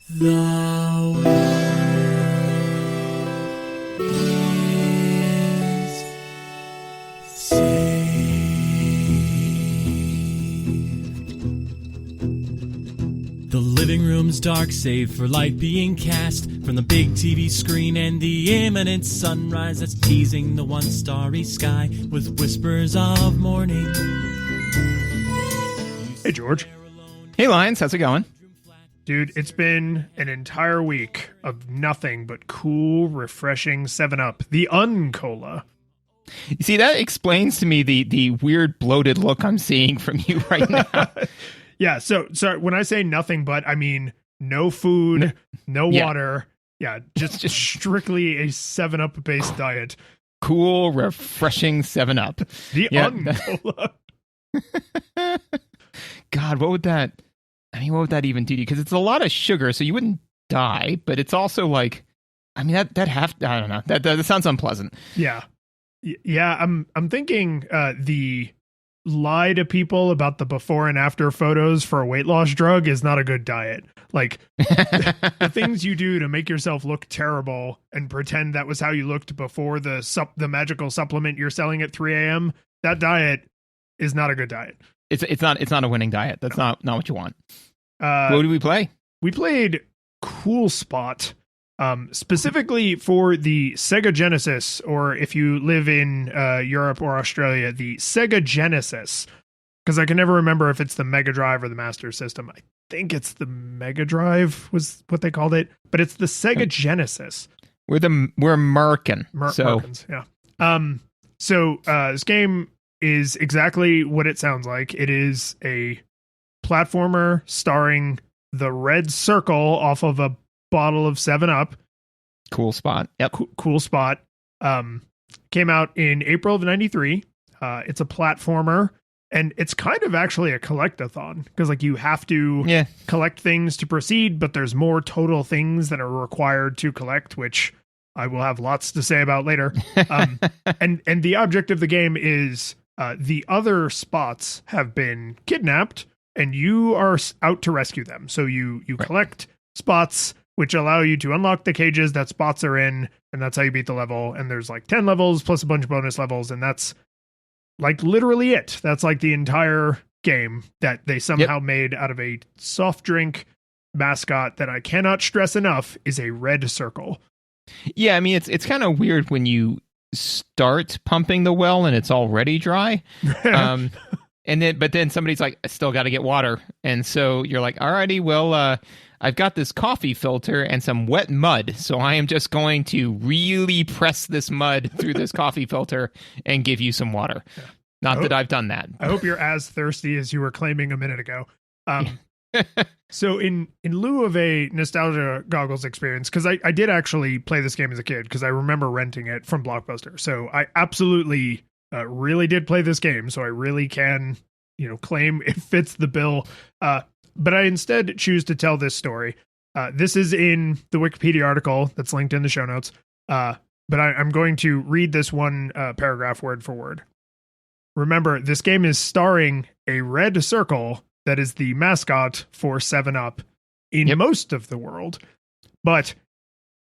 The world is saved. The living room's dark, save for light being cast from the big TV screen and the imminent sunrise that's teasing the one starry sky with whispers of morning. Hey, George. Hey, Lions. How's it going? Dude, it's been an entire week of nothing but cool, refreshing 7-Up. The Uncola. You see, that explains to me the weird bloated look I'm seeing from you right now. Yeah, so when I say nothing but, I mean no food, no water. Yeah, just strictly a 7-Up based diet. Cool, refreshing 7-Up. The Uncola. God, what would that even do to you? Because it's a lot of sugar, so you wouldn't die, but it's also like, I mean, I don't know. That sounds unpleasant. Yeah. Yeah, I'm thinking the lie to people about the before and after photos for a weight loss drug is not a good diet. Like the things you do to make yourself look terrible and pretend that was how you looked before the magical supplement you're selling at 3 a.m. That diet is not a good diet. It's not a winning diet. That's not what you want. What did we play? We played Cool Spot, specifically for the Sega Genesis, or if you live in Europe or Australia, the Sega Genesis. Because I can never remember if it's the Mega Drive or the Master System. I think it's the Mega Drive was what they called it, but it's the Sega Genesis. We're American. Americans, yeah. So this game is exactly what it sounds like. It is a platformer starring the red circle off of a bottle of 7-Up. Cool Spot. Yep. Cool Spot. Came out in April of 93. It's a platformer, and it's kind of actually a collect-a-thon, because like you have to collect things to proceed, but there's more total things that are required to collect, which I will have lots to say about later. And the object of the game is the other spots have been kidnapped, and you are out to rescue them. So you collect spots, which allow you to unlock the cages that spots are in, and that's how you beat the level. And there's like 10 levels plus a bunch of bonus levels, and that's like literally it. That's like the entire game that they somehow made out of a soft drink mascot that I cannot stress enough is a red circle. Yeah, I mean, it's kind of weird when you start pumping the well and it's already dry. But then somebody's like, I still got to get water. And so you're like, alrighty, well, I've got this coffee filter and some wet mud. So I am just going to really press this mud through this coffee filter and give you some water. Yeah. Not that I've done that. I hope you're as thirsty as you were claiming a minute ago. So in lieu of a nostalgia goggles experience, because I did actually play this game as a kid, because I remember renting it from Blockbuster. So I absolutely really did play this game. So I really can, claim it fits the bill. But I instead choose to tell this story. This is in the Wikipedia article that's linked in the show notes. But I'm going to read this one paragraph word for word. Remember, this game is starring a red circle that is the mascot for 7-Up in most of the world. But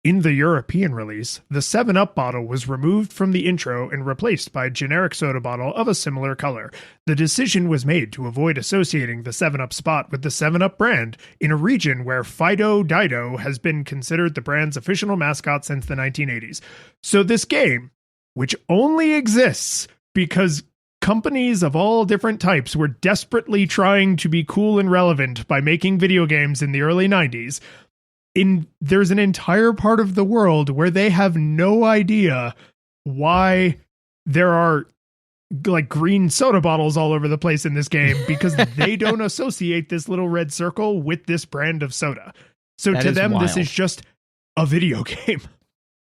in the European release, the 7-Up bottle was removed from the intro and replaced by a generic soda bottle of a similar color. The decision was made to avoid associating the 7-Up spot with the 7-Up brand in a region where Fido Dido has been considered the brand's official mascot since the 1980s. So this game, which only exists because companies of all different types were desperately trying to be cool and relevant by making video games in the early 90s. There's an entire part of the world where they have no idea why there are like green soda bottles all over the place in this game, because they don't associate this little red circle with this brand of soda. So to them, this is just a video game.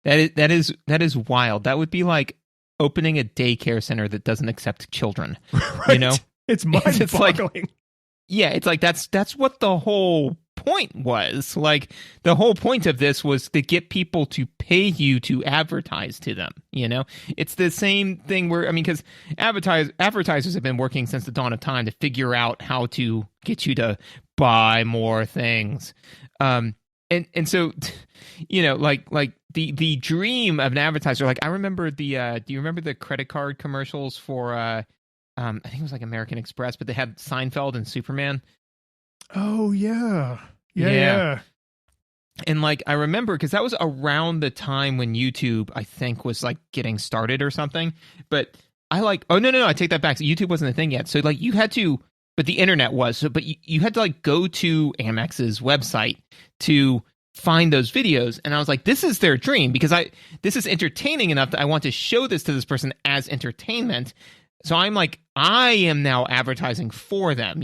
That is wild. That would be like opening a daycare center that doesn't accept children. Right. It's mind-boggling. It's like that's what the whole point was. Like, the whole point of this was to get people to pay you to advertise to them. It's the same thing where, I mean, because advertisers have been working since the dawn of time to figure out how to get you to buy more things. and so, like the dream of an advertiser. Like I remember do you remember the credit card commercials for I think it was like American Express, but they had Seinfeld and Superman. Oh yeah. And like I remember because that was around the time when YouTube I think was like getting started or something. But I like no, I take that back. So YouTube wasn't a thing yet. So like you had to, but the internet was. So but you had to like go to Amex's website to find those videos. And I was like, this is their dream because this is entertaining enough that I want to show this to this person as entertainment. So I'm like, I am now advertising for them,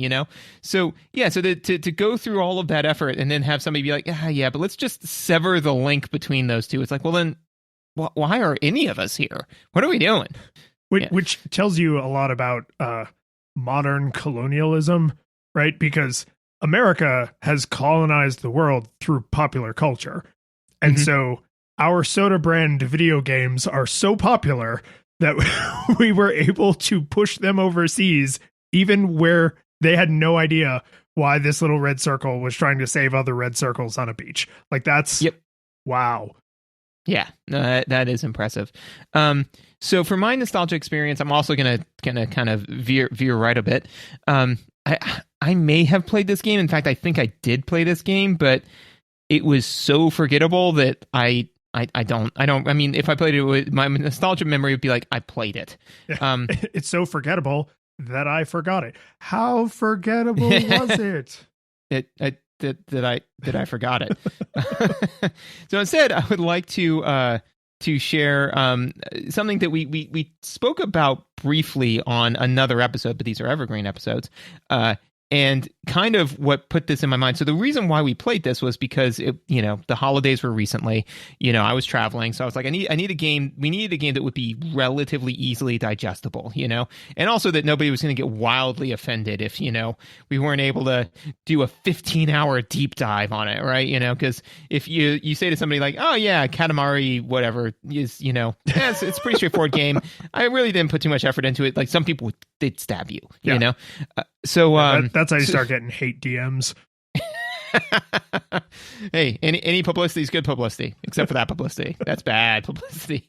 So yeah, so to go through all of that effort and then have somebody be like, yeah, but let's just sever the link between those two. It's like, well then, why are any of us here? What are we doing? Which tells you a lot about modern colonialism, right? Because America has colonized the world through popular culture. And so our soda brand video games are so popular that we were able to push them overseas, even where they had no idea why this little red circle was trying to save other red circles on a beach. Like that's, wow. Yeah, no, that is impressive. So for my nostalgia experience, I'm also gonna kind of veer right a bit. I may have played this game. In fact, I think I did play this game, but it was so forgettable that I don't. I mean, if I played it, my nostalgia memory would be like I played it. It's so forgettable that I forgot it. How forgettable was it? That I forgot it. So instead, I would like to share something that we spoke about briefly on another episode, but these are evergreen episodes. And kind of what put this in my mind. So the reason why we played this was because the holidays were recently. I was traveling, so I was like, I need a game. We needed a game that would be relatively easily digestible, and also that nobody was going to get wildly offended if we weren't able to do a 15-hour deep dive on it, right? Because if you say to somebody like, oh yeah, Katamari, whatever is, it's a pretty straightforward game. I really didn't put too much effort into it. Like some people they'd stab you, So that's how you start getting hate DMs. Hey, any publicity is good publicity, except for that publicity. That's bad publicity.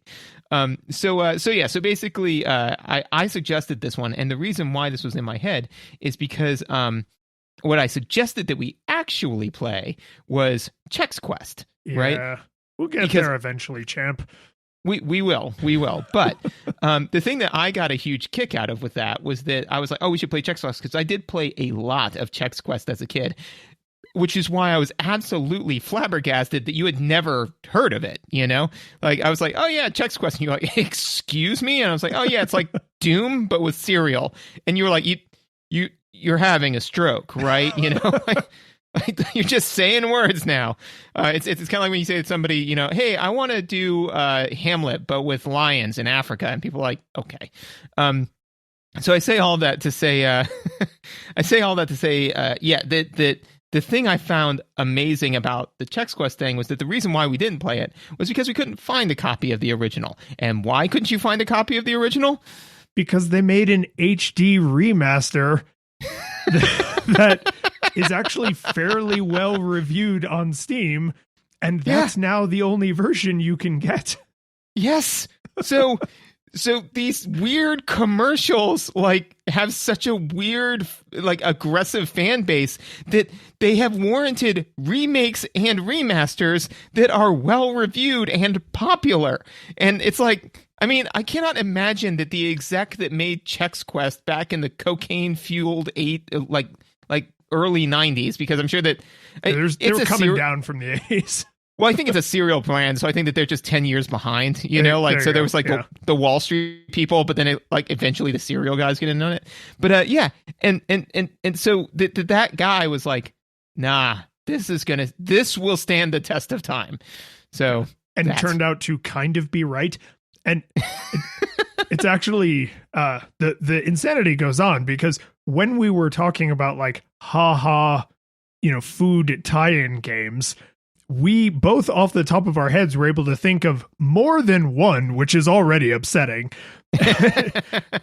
So basically, I suggested this one, and the reason why this was in my head is because what I suggested that we actually play was Chex Quest, right? Yeah, we'll get there eventually, champ. We will. But the thing that I got a huge kick out of with that was that I was like, oh, we should play Chex Quest because I did play a lot of Chex Quest as a kid, which is why I was absolutely flabbergasted that you had never heard of it, Like, I was like, oh, yeah, Chex Quest. And you're like, excuse me? And I was like, oh, yeah, it's like Doom, but with cereal. And you were like, you're having a stroke, right? Like, you're just saying words now. It's kind of like when you say to somebody, hey, I want to do Hamlet, but with lions in Africa, and people are like, okay. So I say all that to say, that the thing I found amazing about the Chex Quest thing was that the reason why we didn't play it was because we couldn't find a copy of the original. And why couldn't you find a copy of the original? Because they made an HD remaster that is actually fairly well reviewed on Steam, and that's now the only version you can get. Yes. So these weird commercials like have such a weird like aggressive fan base that they have warranted remakes and remasters that are well reviewed and popular. And it's like, I mean, I cannot imagine that the exec that made Chex Quest back in the cocaine-fueled early 90s, because I'm sure that they were coming down from the 80s. Well, I think it's a cereal brand, so I think that they're just 10 years behind, there was like the Wall Street people, but then eventually the cereal guys get in on it. But and so that guy was like, nah, this will stand the test of time. So and turned out to kind of be right. And it's actually the insanity goes on, because when we were talking about like food tie-in games, we both off the top of our heads were able to think of more than one, which is already upsetting.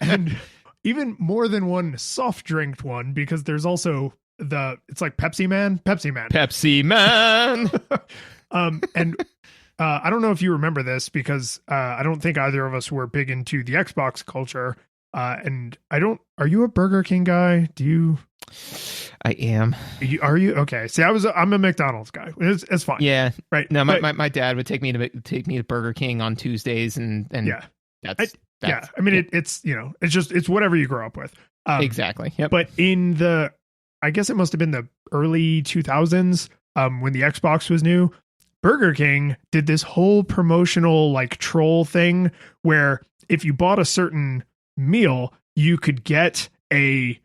And even more than one soft drinked one, because there's also it's like Pepsi Man. Pepsi Man. And I don't know if you remember this because I don't think either of us were big into the Xbox culture. And are you a Burger King guy? I am. Are you? Okay. See, I'm a McDonald's guy. It's fine. Yeah. Right. No, my dad would take me to Burger King on Tuesdays and yeah, that's I mean, it's it's whatever you grow up with. Exactly. Yep. But I guess it must have been the early 2000s, when the Xbox was new, Burger King did this whole promotional like troll thing where if you bought a certain meal, you could get an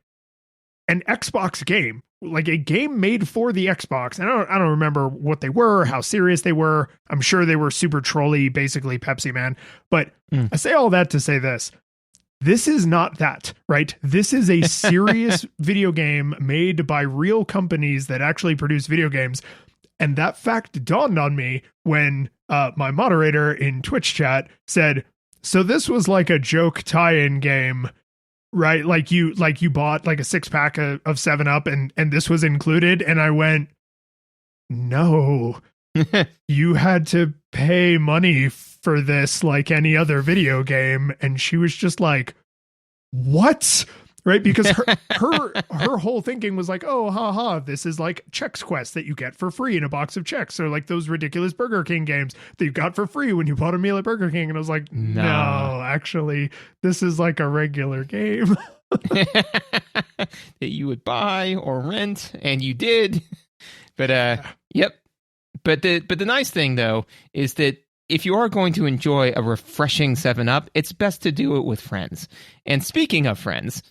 Xbox game, like a game made for the Xbox. And I don't remember what they were, how serious they were. I'm sure they were super trolly, basically Pepsi Man. But I say all that to say this. This is not that, right? This is a serious video game made by real companies that actually produce video games. And that fact dawned on me when my moderator in Twitch chat said, so this was like a joke tie-in game, right? Like you bought like a 6-pack of 7-Up and this was included. And I went, no, you had to pay money for this like any other video game. And she was just like, what? Right? Because her whole thinking was like, oh, haha, this is like Chex Quest that you get for free in a box of Chex, or like those ridiculous Burger King games that you got for free when you bought a meal at Burger King. And I was like, no, actually, this is like a regular game that you would buy or rent, and you did. But yep. But the nice thing though is that if you are going to enjoy a refreshing 7-Up, it's best to do it with friends. And speaking of friends,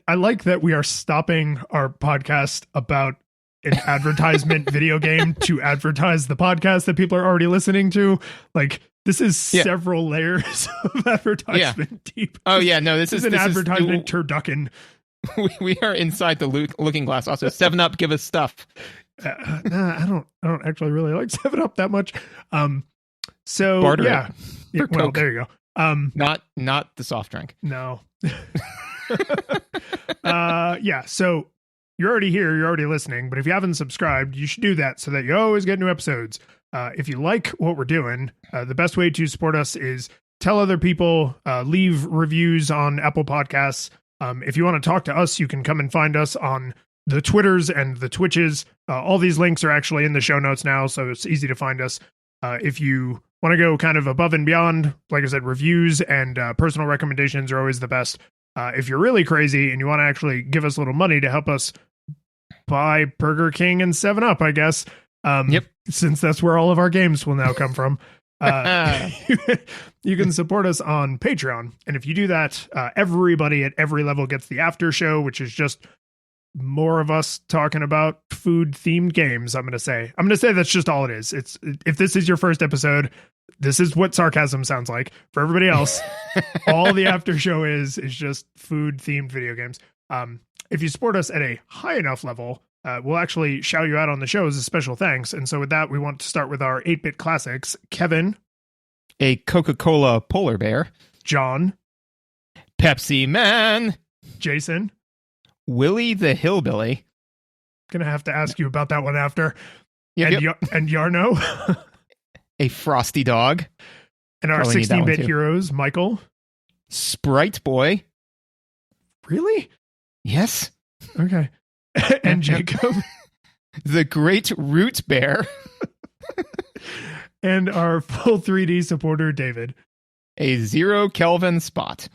I like that we are stopping our podcast about an advertisement video game to advertise the podcast that people are already listening to. Like, this is several layers of advertisement deep. Oh yeah, no, this is an advertisement turducken. We are inside the looking glass. Also, 7-Up, give us stuff. I don't actually really like 7-Up that much. So Barter yeah, well, Coke. there you go. Not the soft drink. No. Yeah, so you're already here, you're already listening, but if you haven't subscribed, you should do that so that you always get new episodes. If you like what we're doing, the best way to support us is tell other people, leave reviews on Apple Podcasts. If you want to talk to us, you can come and find us on the Twitters and the Twitches. All these links are actually in the show notes now, so it's easy to find us. If you want to go kind of above and beyond, like I said, reviews and personal recommendations are always the best. If you're really crazy and you want to actually give us a little money to help us buy Burger King and 7-Up, I guess, since that's where all of our games will now come from, you can support us on Patreon. And if you do that, everybody at every level gets the after show, which is just more of us talking about food themed games. I'm going to say that's just all it is. If this is your first episode, this is what sarcasm sounds like. For everybody else, all the after show is just food themed video games. If you support us at a high enough level, we'll actually shout you out on the show as a special thanks. And so with that, we want to start with our 8-bit classics. Kevin, a Coca-Cola polar bear. John, Pepsi Man. Jason, Willie the Hillbilly. Gonna have to ask you about that one after. Yep. And Yarno. A Frosty Dog. And our 16-bit heroes, Michael. Sprite Boy. Really? Yes. Okay. And Jacob. The Great Root Bear. And our full 3D supporter, David. A 0 Kelvin Spot.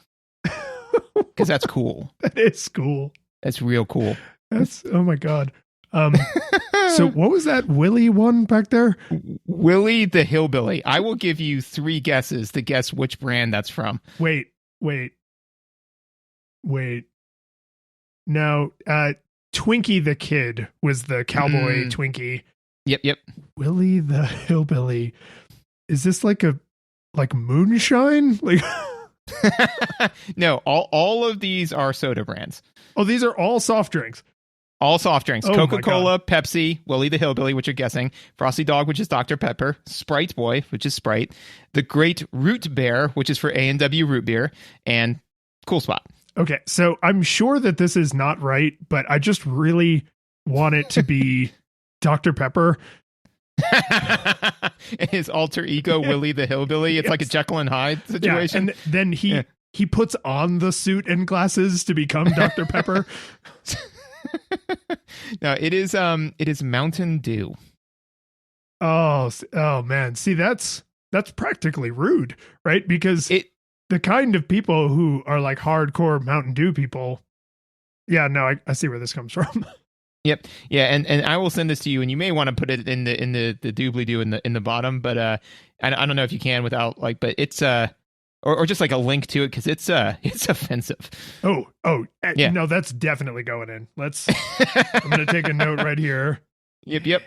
Because that's cool. That is cool. That's real cool. That's, oh my God. So what was that Willie one back there? Willie the Hillbilly. I will give you 3 guesses to guess which brand that's from. Wait. No, Twinkie the Kid was the cowboy Twinkie. Yep. Willie the Hillbilly. Is this like moonshine? Like No, all of these are soda brands. Oh, these are all soft drinks. All soft drinks. Oh, Coca-Cola, Pepsi, Willie the Hillbilly, which you're guessing, Frosty Dog, which is Dr. Pepper, Sprite Boy, which is Sprite, The Great Root Bear, which is for A&W Root Beer, and Cool Spot. Okay, so I'm sure that this is not right, but I just really want it to be Dr. Pepper. His alter ego, Willie the Hillbilly. It's like a Jekyll and Hyde situation. Yeah, and then he puts on the suit and glasses to become Dr. Pepper. No, it is Mountain Dew. Oh man. See, that's practically rude, right? Because the kind of people who are like hardcore Mountain Dew people. Yeah, no, I see where this comes from. Yep. Yeah, and I will send this to you, and you may want to put it in the doobly doo in the bottom, but I don't know if you can without like, but it's or just like a link to it because it's offensive. Yeah. No, that's definitely going in. I'm gonna take a note right here. Yep.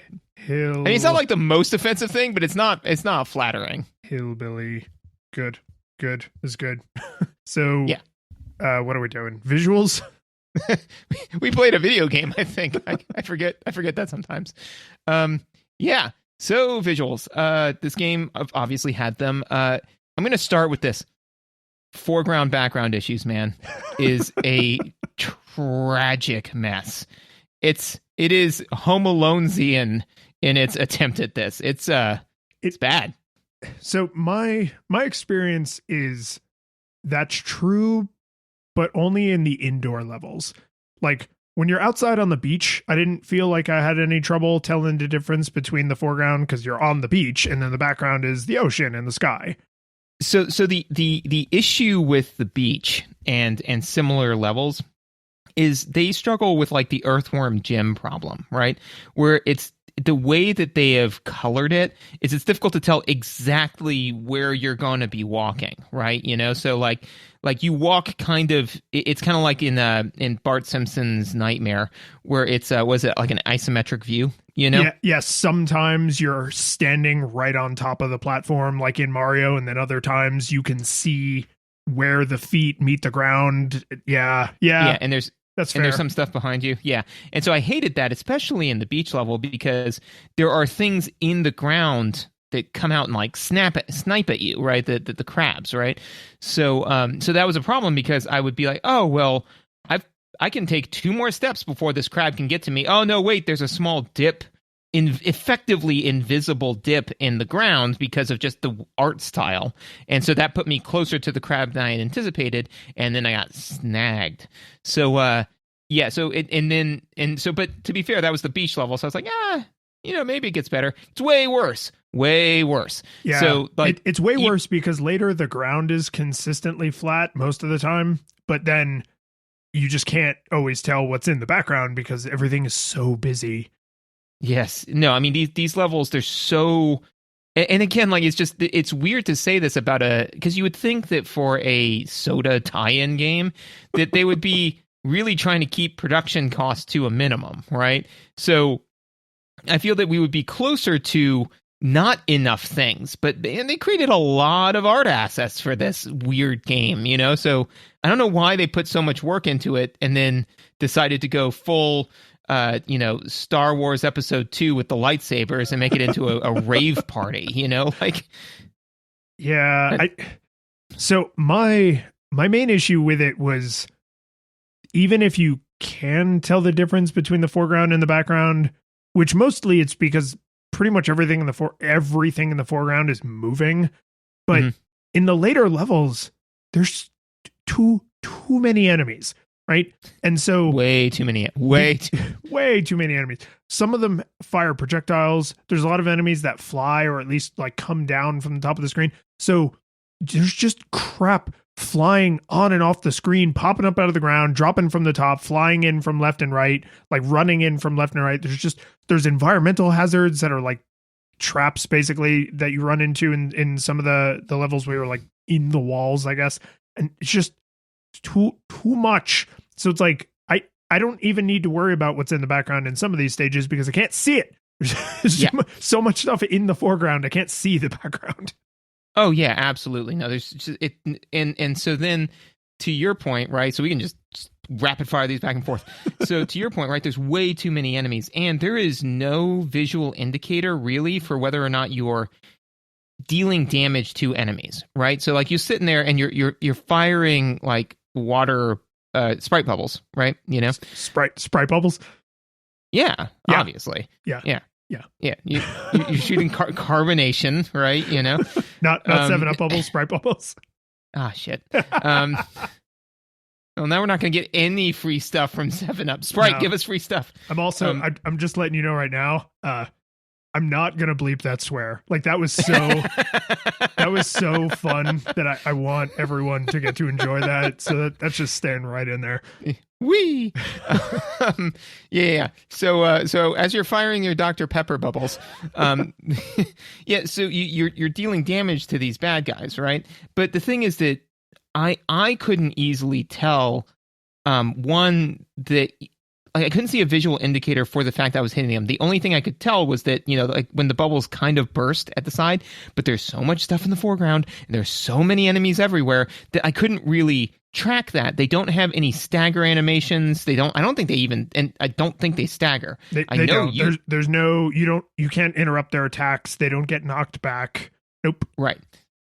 I mean, it's not like the most offensive thing, but it's not flattering. Hillbilly, good is good. So yeah, what are we doing? Visuals. We played a video game, I think. I forget that sometimes. Yeah. So visuals. This game obviously had them. I'm going to start with this. Foreground background issues, man, is a tragic mess. It is Home Alone-sian in its attempt at this. It's bad. So my experience is that's true, but only in the indoor levels. Like when you're outside on the beach, I didn't feel like I had any trouble telling the difference between the foreground because you're on the beach and then the background is the ocean and the sky. So the issue with the beach and similar levels is they struggle with like the Earthworm Jim problem, right? Where it's the way that they have colored it is it's difficult to tell exactly where you're going to be walking, right? You know, so like you walk kind of, it's kind of like in Bart Simpson's Nightmare where it's was it like an isometric view, you know? Yeah, sometimes you're standing right on top of the platform like in Mario, and then other times you can see where the feet meet the ground. Yeah, and there's some stuff behind you. Yeah. And so I hated that, especially in the beach level, because there are things in the ground that come out and like snipe at you, right? The crabs, right? So that was a problem because I would be like, oh, well, I can take 2 more steps before this crab can get to me. Oh, no, wait, there's a small dip, effectively invisible dip in the ground because of just the art style. And so that put me closer to the crab than I had anticipated, and then I got snagged. So, but to be fair, that was the beach level. So I was like, maybe it gets better. It's way worse. Yeah. So like, it's way worse because later the ground is consistently flat most of the time, but then you just can't always tell what's in the background because everything is so busy. Yes. No, I mean, these levels, they're so... And again, like, it's weird to say this about because you would think that for a soda tie-in game, that they would be really trying to keep production costs to a minimum, right? So I feel that we would be closer to not enough things, and they created a lot of art assets for this weird game, you know? So I don't know why they put so much work into it and then decided to go full... Star Wars Episode 2 with the lightsabers and make it into a rave party, you know, like. Yeah. So my main issue with it was, even if you can tell the difference between the foreground and the background, which mostly it's because pretty much everything in the foreground is moving, but in the later levels, there's too many enemies. Right. And so way too many enemies. Some of them fire projectiles. There's a lot of enemies that fly or at least like come down from the top of the screen. So there's just crap flying on and off the screen, popping up out of the ground, dropping from the top, flying in from left and right, like running in from left and right. There's environmental hazards that are like traps basically that you run into in some of the levels where you're like in the walls, I guess. And it's just too much. So it's like I don't even need to worry about what's in the background in some of these stages because I can't see it. There's so much stuff in the foreground I can't see the background. Oh yeah, absolutely. No, there's just it, and so then to your point, right? So we can just rapid fire these back and forth. So to your point, right? There's way too many enemies, and there is no visual indicator really for whether or not you're dealing damage to enemies, right? So like you're sitting there and you're firing like water sprite bubbles, right? You know, sprite bubbles. Yeah, Yeah. obviously. Yeah. Yeah. Yeah. Yeah. You're shooting carbonation, right? You know? Not 7-Up bubbles, Sprite bubbles. Ah, shit. Well, now we're not going to get any free stuff from 7-Up. Sprite, No. give us free stuff. I'm also, I'm just letting you know right now, I'm not going to bleep that swear. Like that was so fun that I want everyone to get to enjoy that. So that's just staying right in there. Wee. Yeah. So as you're firing your Dr. Pepper bubbles, yeah. So you're dealing damage to these bad guys, right? But the thing is that I couldn't easily tell, one, that I couldn't see a visual indicator for the fact that I was hitting them. The only thing I could tell was that, like when the bubbles kind of burst at the side, but there's so much stuff in the foreground and there's so many enemies everywhere that I couldn't really track that. They don't have any stagger animations. I don't think they stagger. They don't. There's no, you can't interrupt their attacks. They don't get knocked back. Nope. Right.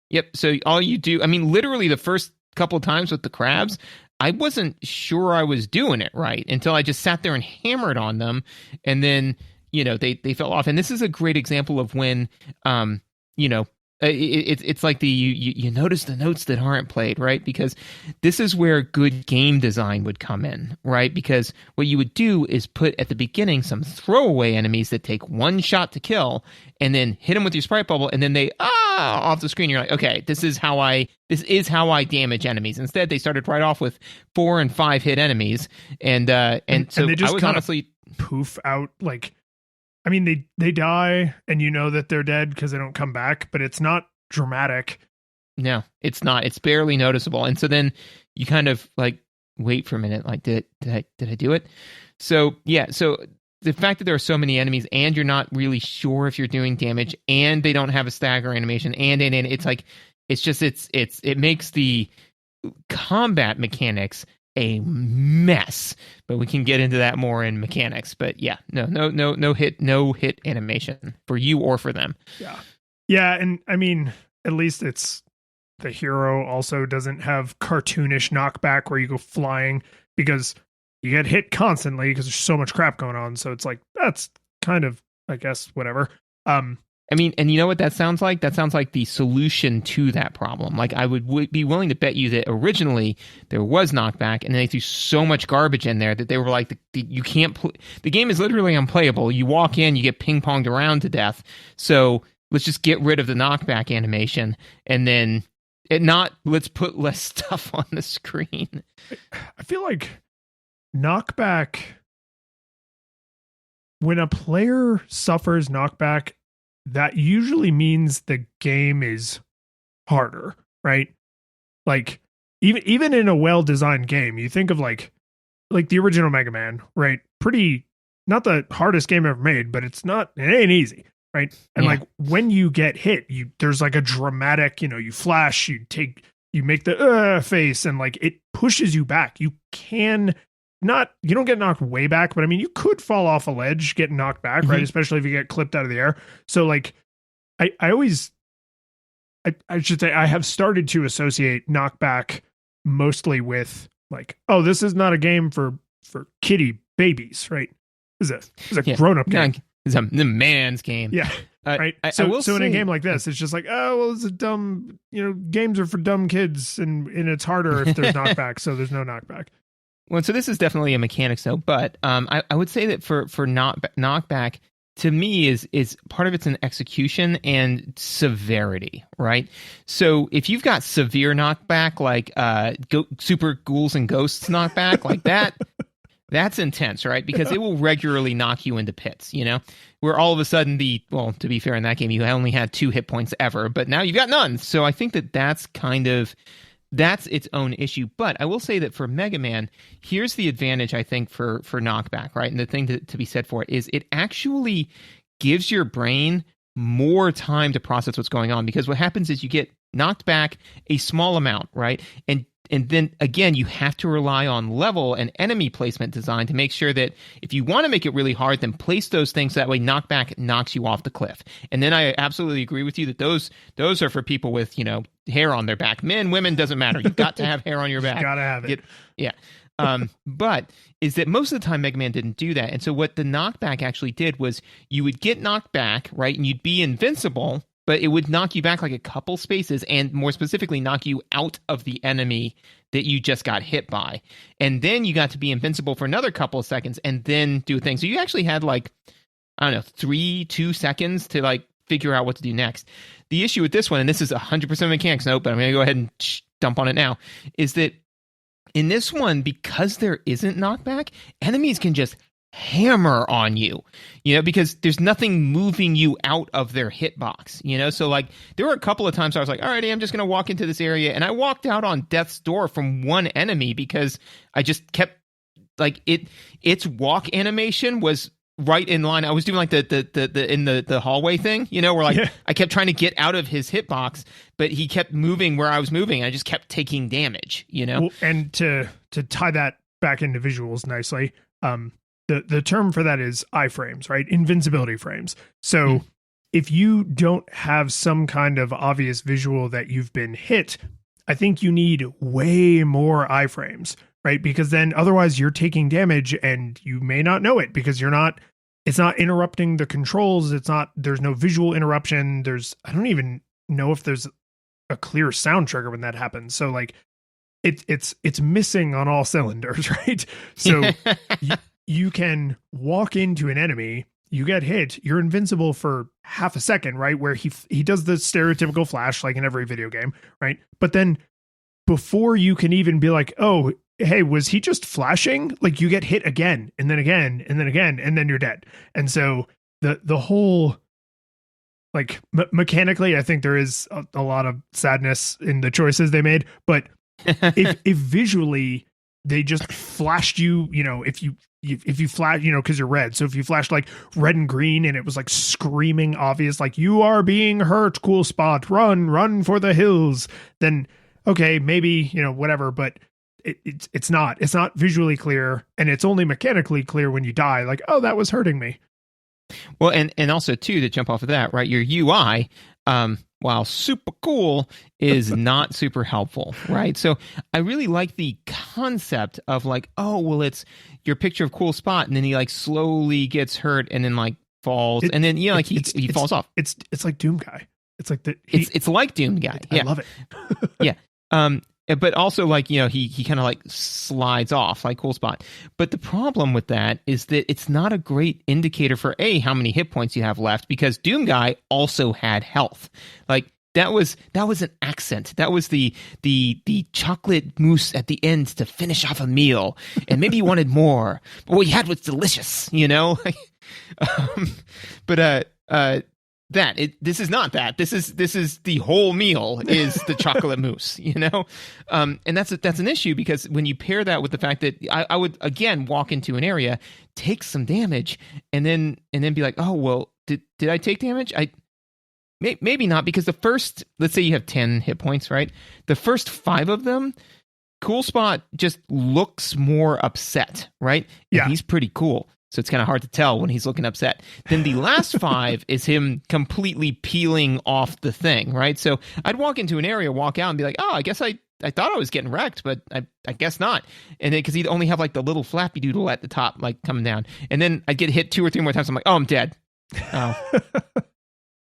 Yep. So all you do, I mean, literally the first couple of times with the crabs, I wasn't sure I was doing it right until I just sat there and hammered on them, and then they fell off. And this is a great example of when it's like you notice the notes that aren't played, right? Because this is where good game design would come in, right? Because what you would do is put at the beginning some throwaway enemies that take one shot to kill, and then hit them with your sprite bubble, and then they off the screen. You're like, okay, this is how I damage enemies. Instead, they started right off with 4 and 5 hit enemies, and so they just I was honestly poof out. Like, I mean, they die, and you know that they're dead because they don't come back, but it's not dramatic. No, it's not. It's barely noticeable. And so then you kind of like wait for a minute. Like, did I do it? So yeah. So the fact that there are so many enemies, and you're not really sure if you're doing damage, and they don't have a stagger animation, and it's like it makes the combat mechanics a mess. But we can get into that more in mechanics. But yeah, no hit animation for you or for them. Yeah, and I mean, at least it's the hero also doesn't have cartoonish knockback where you go flying, because you get hit constantly because there's so much crap going on. So it's like, that's kind of, I guess, whatever. I mean, and you know what that sounds like? That sounds like the solution to that problem. Like, I would be willing to bet you that originally there was knockback, and then they threw so much garbage in there that they were like, you can't the game is literally unplayable. You walk in, you get ping-ponged around to death. So let's just get rid of the knockback animation, and then let's put less stuff on the screen. I feel like knockback, when a player suffers knockback, that usually means the game is harder, right? Like, even in a well-designed game, you think of like the original Mega Man, right? Pretty, not the hardest game ever made, but it ain't easy, right? And like, when you get hit, there's like a dramatic, you flash, you make the face, and like it pushes you back. You don't get knocked way back, but I mean, you could fall off a ledge, get knocked back, right? Especially if you get clipped out of the air. So like, I should say, I have started to associate knockback mostly with like, oh, this is not a game for kiddie babies, right? This is a grown-up game. It's a man's game. Yeah. Right. So in a game like this, it's just like, oh, well, it's a dumb, games are for dumb kids, and it's harder if there's knockback. So there's no knockback. Well, so this is definitely a mechanics though, but I would say that for knockback, to me is part of it's an execution and severity, right? So if you've got severe knockback, like super ghouls and ghosts knockback, like that, that's intense, right? Because it will regularly knock you into pits, where all of a sudden to be fair, in that game, you only had 2 hit points ever, but now you've got none. So I think that's its own issue. But I will say that for Mega Man, here's the advantage, I think, for knockback, right? And the thing to be said for it is it actually gives your brain more time to process what's going on, because what happens is you get knocked back a small amount, right? And then, again, you have to rely on level and enemy placement design to make sure that if you want to make it really hard, then place those things so that way knockback knocks you off the cliff. And then I absolutely agree with you that those are for people with, hair on their back. Men, women, doesn't matter. You've got to have hair on your back. You gotta have it. Yeah. But is that most of the time Mega Man didn't do that. And so what the knockback actually did was you would get knocked back, right? And you'd be invincible, but it would knock you back like a couple spaces and more specifically knock you out of the enemy that you just got hit by. And then you got to be invincible for another couple of seconds and then do a thing. So you actually had like, I don't know, 2 seconds to like figure out what to do next. The issue with this one, and this is 100% mechanics note, but I'm going to go ahead and dump on it now, is that in this one, because there isn't knockback, enemies can just hammer on you, because there's nothing moving you out of their hitbox, so like there were a couple of times I was like, all righty, I'm just going to walk into this area. And I walked out on death's door from one enemy because I just kept like its walk animation was right in line. I was doing like the in the hallway thing, where like I kept trying to get out of his hitbox, but he kept moving where I was moving. I just kept taking damage, Well, and to tie that back into visuals nicely, the term for that is iframes, right? Invincibility frames. So if you don't have some kind of obvious visual that you've been hit, I think you need way more iframes, right? Because then otherwise you're taking damage and you may not know it because it's not interrupting the controls. There's no visual interruption. I don't even know if there's a clear sound trigger when that happens. So like it's missing on all cylinders, right? So you can walk into an enemy, you get hit, you're invincible for half a second, right? Where he does the stereotypical flash like in every video game, right? But then before you can even be like, oh, hey, was he just flashing? Like you get hit again and then again and then again, and then you're dead. And so the whole like mechanically, I think there is a lot of sadness in the choices they made. But if visually they just flashed you, if you flash, because you're red. So if you flashed like red and green and it was like screaming obvious, like you are being hurt, cool spot, run for the hills, then okay, maybe, whatever. But it's not visually clear, and it's only mechanically clear when you die. Like, oh, that was hurting me. Well, and also too, to jump off of that, right? Your UI, while super cool, is not super helpful, right? So I really like the concept of like, oh, well, it's your picture of cool spot, and then he like slowly gets hurt, and then like falls, and then like he falls off. It's like Doom Guy. It's like it's like Doom Guy. I love it. Yeah. But also like, he kind of like slides off like cool spot. But the problem with that is that it's not a great indicator for how many hit points you have left, because Doom Guy also had health. Like that was an accent. That was the chocolate mousse at the end to finish off a meal. And maybe you wanted more, but what you had was delicious, this is not that. This is the whole meal is the chocolate mousse, and that's an issue, because when you pair that with the fact that I would again walk into an area, take some damage, and then be like, oh well, did I take damage? Maybe not, because the first, let's say you have 10 hit points, right? The first 5 of them, Cool Spot just looks more upset, right? And yeah, he's pretty cool. So it's kind of hard to tell when he's looking upset. Then the last 5 is him completely peeling off the thing, right? So I'd walk into an area, walk out, and be like, oh, I guess I thought I was getting wrecked, but I guess not. And then because he'd only have like the little flappy doodle at the top, like coming down. And then I'd get hit 2 or 3 more times. I'm like, oh, I'm dead. Oh.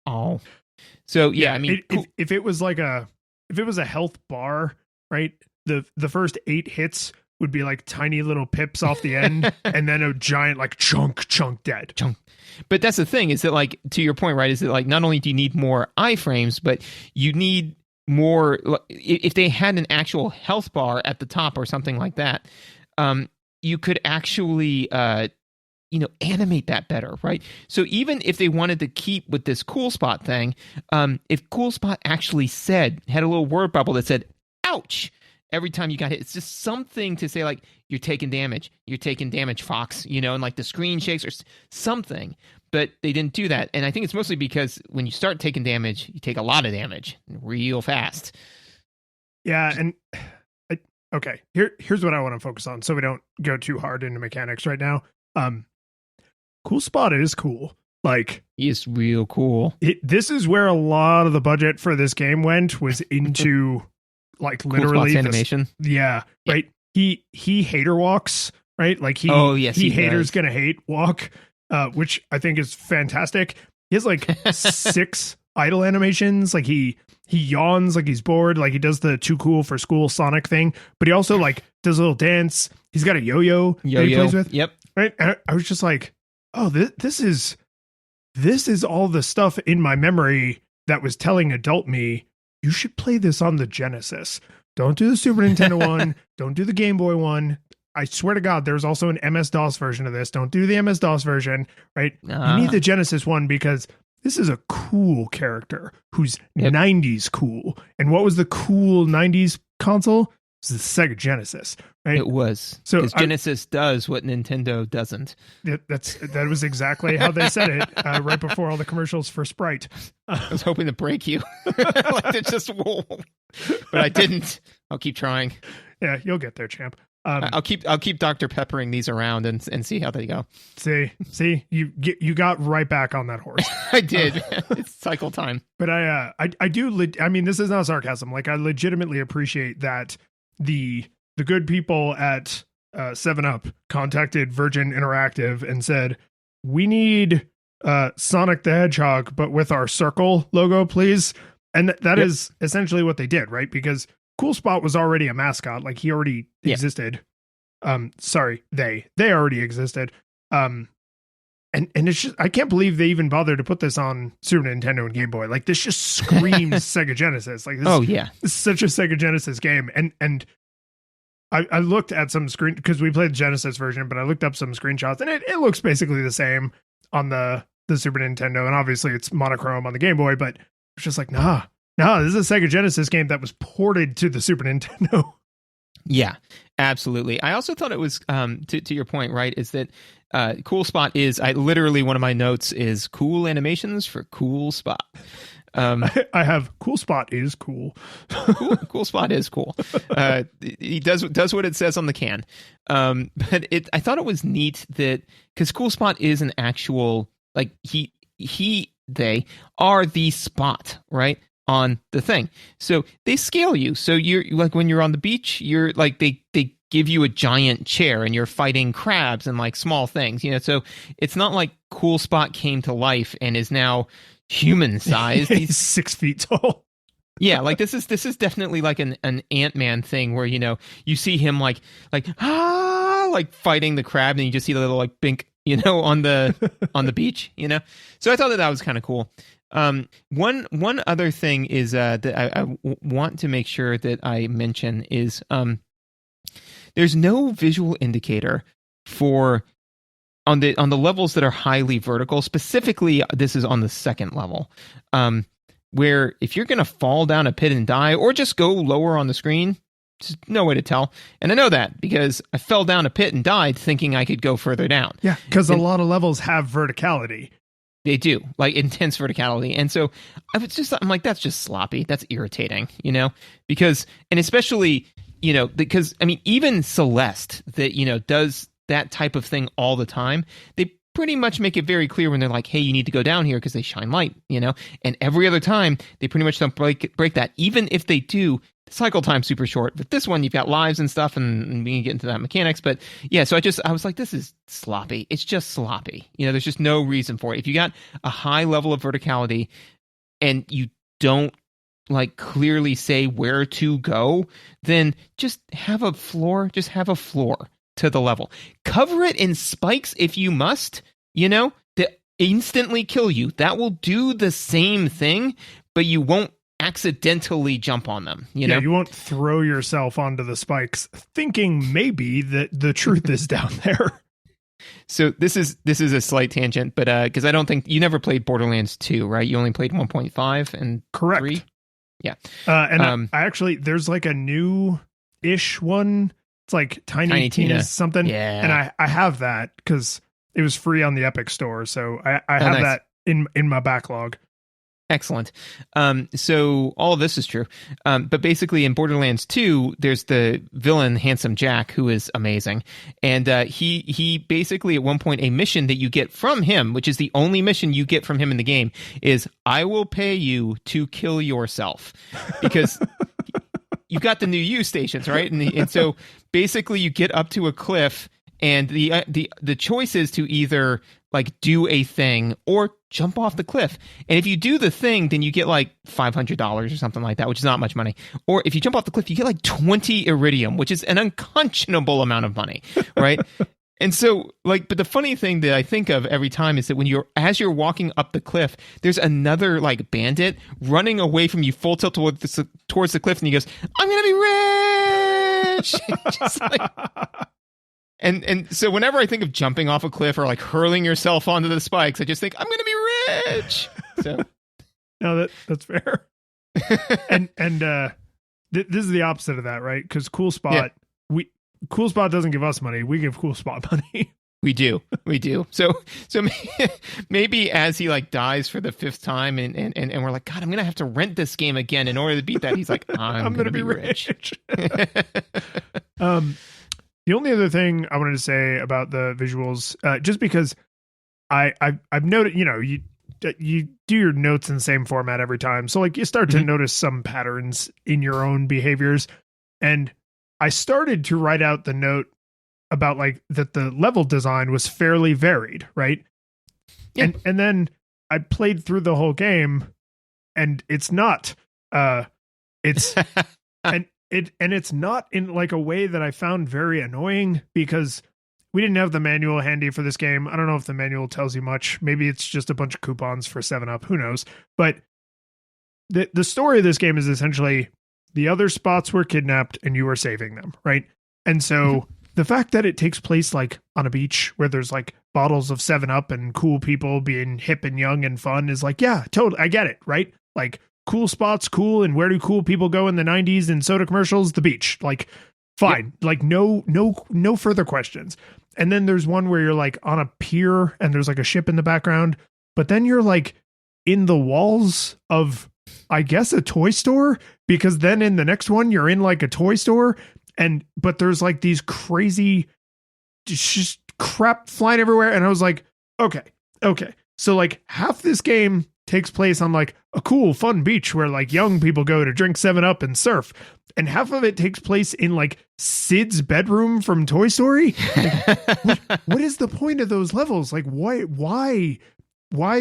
Oh. So yeah, I mean, if it was a health bar, right? The first 8 hits would be like tiny little pips off the end, and then a giant like chunk dead. But that's the thing, is that like, to your point, right, is that like not only do you need more iframes, but you need more, if they had an actual health bar at the top or something like that, you could actually animate that better, right? So even if they wanted to keep with this Cool Spot thing, if Cool Spot actually had a little word bubble that said ouch every time you got hit, it's just something to say like, you're taking damage, Fox, and like the screen shakes or something. But they didn't do that. And I think it's mostly because when you start taking damage, you take a lot of damage real fast. Yeah. And okay, here's what I want to focus on, so we don't go too hard into mechanics right now. Cool Spot is cool. Like, he is real cool. This is where a lot of the budget for this game was into like literally animation. Yeah, right. he hater walks, right? Like he Oh, yes, he he haters does. gonna hate walk, which I think is fantastic. He has like 6 idle animations. Like he yawns like he's bored, like he does the too cool for school Sonic thing, but he also like does a little dance. He's got a yo-yo that he plays with. Yep. Right? And I was just like, oh, this is all the stuff in my memory that was telling adult me, you should play this on the Genesis. Don't do the Super Nintendo one. Don't do the Game Boy one. I swear to God, there's also an MS-DOS version of this. Don't do the MS-DOS version, right? You need the Genesis one because this is a cool character who's 90s cool. And what was the cool 90s console? It was the Sega Genesis, right? It was. So Because Genesis does what Nintendo doesn't. That was exactly how they said it right before all the commercials for Sprite. I was hoping to break you. Like it's just, whoa. But I didn't. I'll keep trying. Yeah, you'll get there, champ. I'll keep Dr. Peppering these around and see how they go. See, you got right back on that horse. I did. It's cycle time. But I do. I mean, this is not sarcasm. Like I legitimately appreciate that the good people at 7-Up contacted Virgin Interactive and said, we need Sonic the Hedgehog, but with our circle logo, please. And that is essentially what they did, right? Because Cool Spot was already a mascot, like he already existed. Sorry, they already existed. And it's just, I can't believe they even bothered to put this on Super Nintendo and Game Boy. Like this just screams Sega Genesis. Like this, this is such a Sega Genesis game. And I looked at some screen because we played the Genesis version, but I looked up some screenshots and it looks basically the same on the Super Nintendo, and obviously it's monochrome on the Game Boy, but it's just like, nah, this is a Sega Genesis game that was ported to the Super Nintendo. Yeah, absolutely. I also thought it was, to your point, right, is that Cool Spot is, literally one of my notes is cool animations for Cool Spot. I have Cool Spot is cool. Cool Spot is cool. He does what it says on the can. But I thought it was neat that, because Cool Spot is an actual, like, they are the spot, right, on the thing. So they scale you. So you're like, when you're on the beach, you're like, they give you a giant chair and you're fighting crabs and like small things, so it's not like Cool Spot came to life and is now human sized. He's 6 feet tall. Yeah, like this is definitely like an Ant-Man thing where you see him like fighting the crab and you just see the little like bink on the beach. So I thought that was kind of cool. One other thing is that I want to make sure that I mention is there's no visual indicator for on the levels that are highly vertical. Specifically, this is on the second level, where if you're going to fall down a pit and die, or just go lower on the screen, there's no way to tell. And I know that because I fell down a pit and died thinking I could go further down. Yeah, because a lot of levels have verticality. They do, like intense verticality. And so I'm like, that's just sloppy. That's irritating, because, and especially, because, I mean, even Celeste that, does that type of thing all the time, they pretty much make it very clear when they're like, hey, you need to go down here because they shine light, and every other time they pretty much don't break that. Even if they do, the cycle time's super short. But this one, you've got lives and stuff, and we can get into that mechanics. But yeah, so I was like, this is sloppy. It's just sloppy. There's just no reason for it. If you got a high level of verticality and you don't like clearly say where to go, then just have a floor. Just have a floor to the level. Cover it in spikes if you must, that instantly kill you. That will do the same thing, but you won't accidentally jump on them. Yeah, you won't throw yourself onto the spikes thinking maybe that the truth is down there. So this is a slight tangent, but because I don't think you never played Borderlands 2, right? You only played 1.5 and correct. 3. Yeah. And I actually, there's like a new-ish one. It's like Tiny Tina something. Yeah. And I have that because it was free on the Epic Store. So I have nice. that in my backlog. Excellent. So all of this is true. But basically in Borderlands 2, there's the villain, Handsome Jack, who is amazing. And he basically at one point, a mission that you get from him, which is the only mission you get from him in the game, is I will pay you to kill yourself. Because you've got the new U stations, right? And so basically you get up to a cliff, and the choice is to either like do a thing or jump off the cliff. And if you do the thing, then you get like $500 or something like that, which is not much money. Or if you jump off the cliff, you get like 20 iridium, which is an unconscionable amount of money, right? And so, like, but the funny thing that I think of every time is that as you're walking up the cliff, there's another like bandit running away from you full tilt towards the cliff, and he goes, "I'm gonna be rich!" Just like, and so whenever I think of jumping off a cliff or like hurling yourself onto the spikes, I just think I'm gonna be rich. So, no, that's fair. and this is the opposite of that, right? Because Cool Spot, Cool Spot doesn't give us money. We give Cool Spot money. We do. So maybe as he like dies for the 5th time and we're like, God, I'm going to have to rent this game again in order to beat that. He's like, I'm going to be rich. The only other thing I wanted to say about the visuals, just because I've noted, you do your notes in the same format every time. So like you start to notice some patterns in your own behaviors. And I started to write out the note about like that the level design was fairly varied, right? Yeah. And then I played through the whole game, and it's not. It's and it's not in like a way that I found very annoying, because we didn't have the manual handy for this game. I don't know if the manual tells you much. Maybe it's just a bunch of coupons for 7-Up. Who knows? But the story of this game is essentially the other spots were kidnapped and you were saving them, right? And so the fact that it takes place like on a beach where there's like bottles of 7-Up and cool people being hip and young and fun is like, yeah, totally. I get it, right? Like cool spots, cool. And where do cool people go in the 90s in soda commercials? The beach. Like, fine. Yep. Like no further questions. And then there's one where you're like on a pier and there's like a ship in the background, but then you're like in the walls of, I guess, a toy store, because then in the next one you're in like a toy store, but there's like these crazy just crap flying everywhere. And I was like, okay. So like half this game takes place on like a cool, fun beach where like young people go to drink 7-Up and surf. And half of it takes place in like Sid's bedroom from Toy Story. Like, what is the point of those levels? Like, why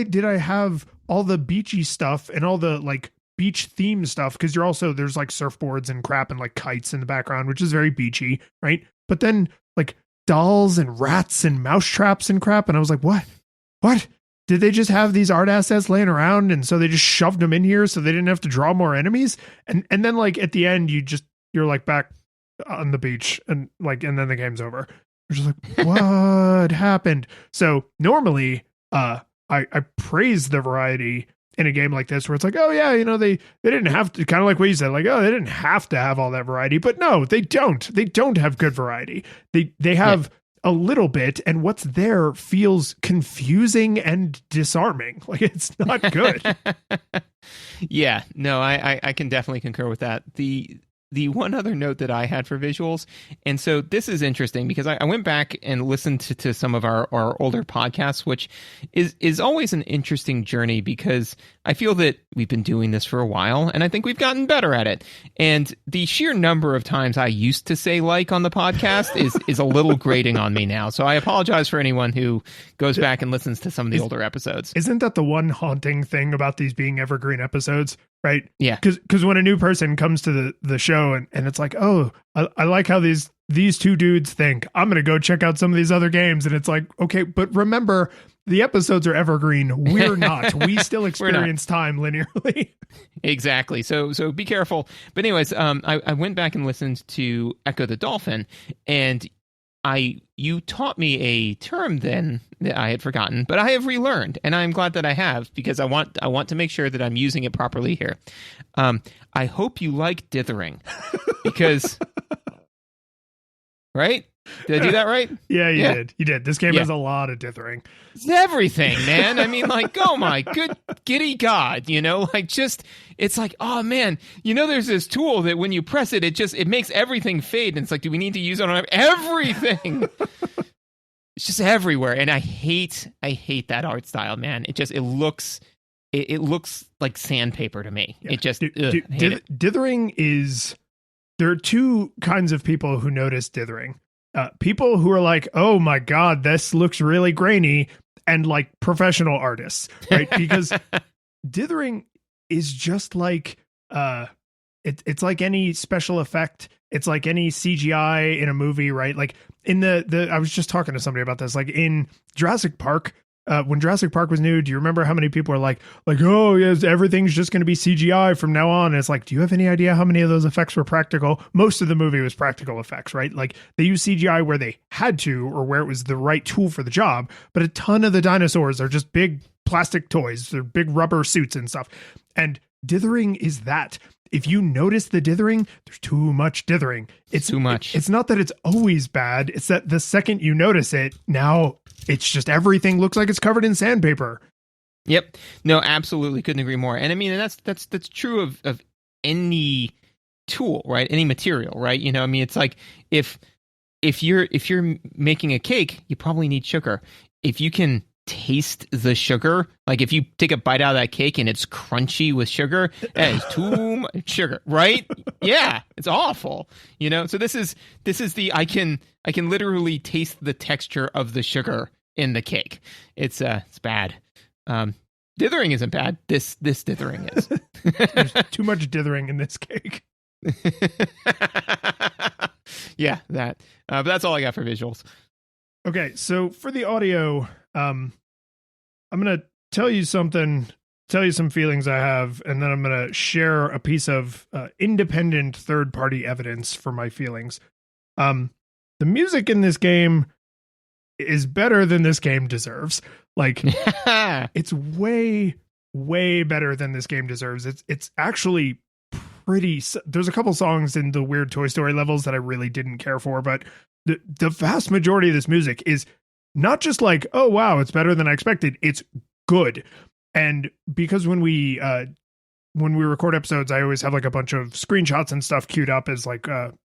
did I have all the beachy stuff and all the like beach theme stuff? Because there's like surfboards and crap and like kites in the background, which is very beachy, right? But then like dolls and rats and mouse traps and crap. And I was like, what? Did they just have these art assets laying around, and so they just shoved them in here so they didn't have to draw more enemies? And then like at the end you're like back on the beach and then the game's over. You're just like, what happened? So normally I praise the variety in a game like this, where it's like, oh yeah, they didn't have to, kind of like what you said, like, oh, they didn't have to have all that variety. But no, they don't have good variety. They have a little bit, and what's there feels confusing and disarming. Like, it's not good. Yeah, no, I can definitely concur with that. The one other note that I had for visuals, and so this is interesting because I went back and listened to some of our older podcasts, which is always an interesting journey, because I feel that we've been doing this for a while, and I think we've gotten better at it. And the sheer number of times I used to say like on the podcast is a little grating on me now. So I apologize for anyone who goes back and listens to some of the older episodes. Isn't that the one haunting thing about these being evergreen episodes? Right. Yeah. Because when a new person comes to the show and it's like, oh, I like how these two dudes think, I'm going to go check out some of these other games. And it's like, okay, but remember, the episodes are evergreen. We're not. We still experience time linearly. Exactly. So be careful. But anyways, I went back and listened to Echo the Dolphin, and you taught me a term then that I had forgotten, but I have relearned, and I'm glad that I have, because I want to make sure that I'm using it properly here. I hope you like dithering, because right? Did I do that right? Yeah, you did. You did. This game has a lot of dithering. It's everything, man. I mean, like, oh my good giddy God, like, just, it's like, oh man, there's this tool that when you press it, it makes everything fade. And it's like, do we need to use it on everything? It's just everywhere. And I hate that art style, man. It looks like sandpaper to me. Yeah. It just, dithering is there are two kinds of people who notice dithering. People who are like, oh my God, this looks really grainy, and like professional artists, right? Because dithering is just like, it's like any special effect. It's like any CGI in a movie, right? Like in I was just talking to somebody about this, like in Jurassic Park, when Jurassic Park was new, do you remember how many people are like, oh yes, everything's just going to be CGI from now on? And it's like, do you have any idea how many of those effects were practical? Most of the movie was practical effects, right? Like they used CGI where they had to, or where it was the right tool for the job. But a ton of the dinosaurs are just big plastic toys. They're big rubber suits and stuff. And dithering is that. If you notice the dithering, there's too much dithering. It's too much. It's not that it's always bad. It's that the second you notice it, now it's just everything looks like it's covered in sandpaper. Yep. No, absolutely. Couldn't agree more. And I mean, that's true of any tool, right? Any material, right? You know, I mean, it's like if you're making a cake, you probably need sugar. If you can taste the sugar, like if you take a bite out of that cake and it's crunchy with sugar, that is too much sugar, right? Yeah, it's awful, you know. So this is the I can literally taste the texture of the sugar in the cake. It's bad. Dithering isn't bad. This dithering is. There's too much dithering in this cake. Yeah, that. But that's all I got for visuals. Okay, so for the audio, I'm going to tell you some feelings I have, and then I'm going to share a piece of independent third-party evidence for my feelings. The music in this game is better than this game deserves. Like, it's way, way better than this game deserves. It's actually pretty... There's a couple songs in the weird Toy Story levels that I really didn't care for, but the vast majority of this music is not just like, oh wow, it's better than I expected. It's good. And because when we record episodes, I always have like a bunch of screenshots and stuff queued up as like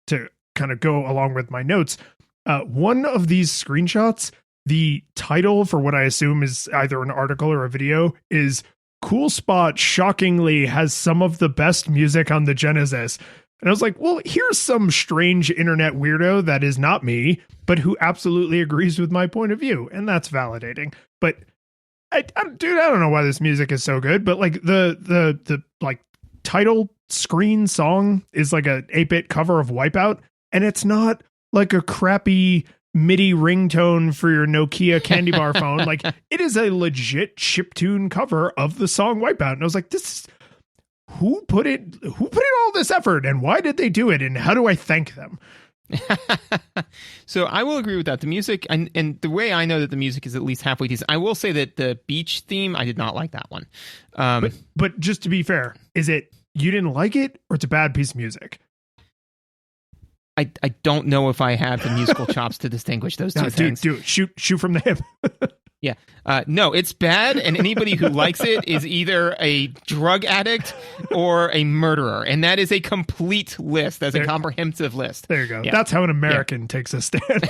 to kind of go along with my notes. One of these screenshots, the title for what I assume is either an article or a video, is "Cool Spot shockingly has some of the best music on the Genesis." And I was like, well, here's some strange internet weirdo that is not me, but who absolutely agrees with my point of view. And that's validating. But I don't know why this music is so good, but like the like title screen song is like a 8-bit cover of Wipeout. And it's not like a crappy MIDI ringtone for your Nokia candy bar phone. Like it is a legit chiptune cover of the song Wipeout. And I was like, who put in all this effort, and why did they do it, and how do I thank them? So I will agree with that. The music, and the way I know that the music is at least halfway decent, I will say that the beach theme, I did not like that one. But just to be fair, is it you didn't like it, or it's a bad piece of music? I don't know if I have the musical chops to distinguish those two things. Do it. Shoot from the hip. Yeah. No, it's bad, and anybody who likes it is either a drug addict or a murderer, and that is a complete list. That's a comprehensive list. There you go. Yeah. That's how an American takes a stand.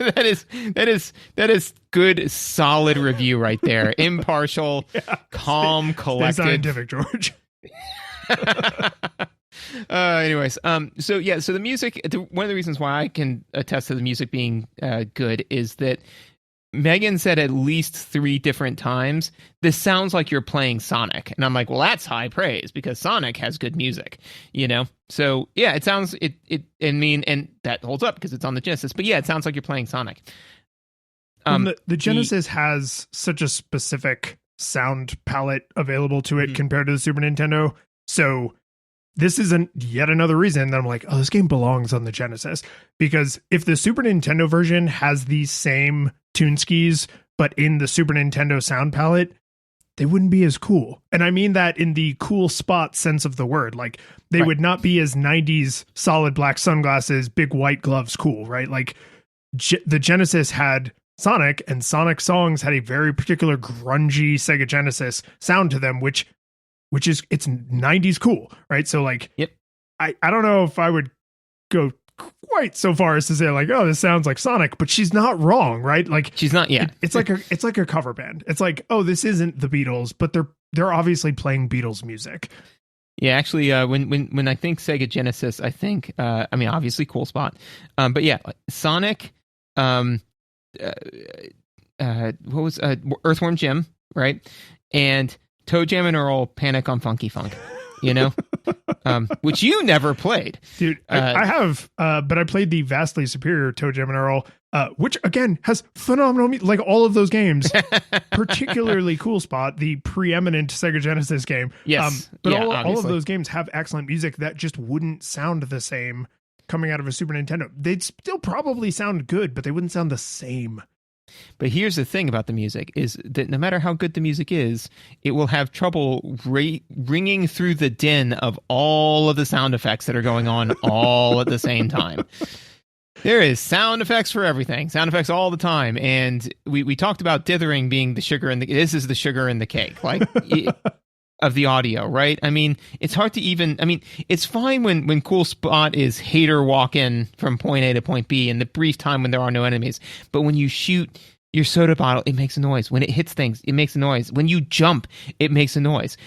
that is good, solid review right there. Impartial, calm, collected. Stay scientific, George. Anyways, so the music, one of the reasons why I can attest to the music being good is that Megan said at least 3 different times, this sounds like you're playing Sonic. And I'm like, well, that's high praise because Sonic has good music, you know? So yeah, it sounds, and that holds up because it's on the Genesis, but yeah, it sounds like you're playing Sonic. The Genesis has such a specific sound palette available to it compared to the Super Nintendo. So this is yet another reason that I'm like, oh, this game belongs on the Genesis. Because if the Super Nintendo version has these same tune skis, but in the Super Nintendo sound palette, they wouldn't be as cool. And I mean that in the cool spot sense of the word. Like, they would not be as 90s solid black sunglasses, big white gloves cool, right? Like, the Genesis had Sonic, and Sonic songs had a very particular grungy Sega Genesis sound to them, which is, it's 90s cool, right? So like, I don't know if I would go quite so far as to say like, oh, this sounds like Sonic, but she's not wrong, right? Like, she's not. Yeah, it's like a cover band. It's like, oh, this isn't the Beatles, but they're obviously playing Beatles music. Yeah, actually, when I think Sega Genesis, I think obviously Cool Spot, but yeah, Sonic, what was Earthworm Jim, right? And Toe Jam and Earl, Panic on Funky Funk, which you never played, dude. I have, but I played the vastly superior Toe Jam and Earl, which again has phenomenal like all of those games, particularly Cool Spot, the preeminent Sega Genesis game. Yes, but all of those games have excellent music that just wouldn't sound the same coming out of a Super Nintendo. They'd still probably sound good, but they wouldn't sound the same. But here's the thing about the music is that no matter how good the music is, it will have trouble ringing through the din of all of the sound effects that are going on all at the same time. There is sound effects for everything, sound effects all the time. And we talked about dithering being the sugar in this is the sugar in the cake, like of the audio, right? I mean, it's hard to it's fine when Cool Spot is hater walking from point A to point B in the brief time when there are no enemies. But when you shoot your soda bottle, it makes a noise. When it hits things, it makes a noise. When you jump, it makes a noise.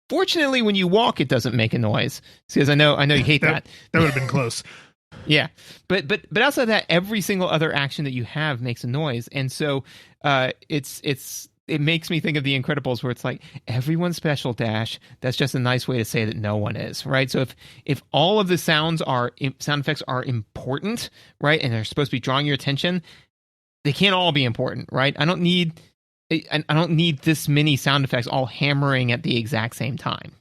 Fortunately, when you walk, it doesn't make a noise. Because I know you hate that. That would have been close. Yeah, but outside of that, every single other action that you have makes a noise, and so it makes me think of The Incredibles, where it's like everyone's special, Dash. That's just a nice way to say that no one is, right? So if all of the sound effects are important, right, and they're supposed to be drawing your attention, they can't all be important, right? I don't need this many sound effects all hammering at the exact same time,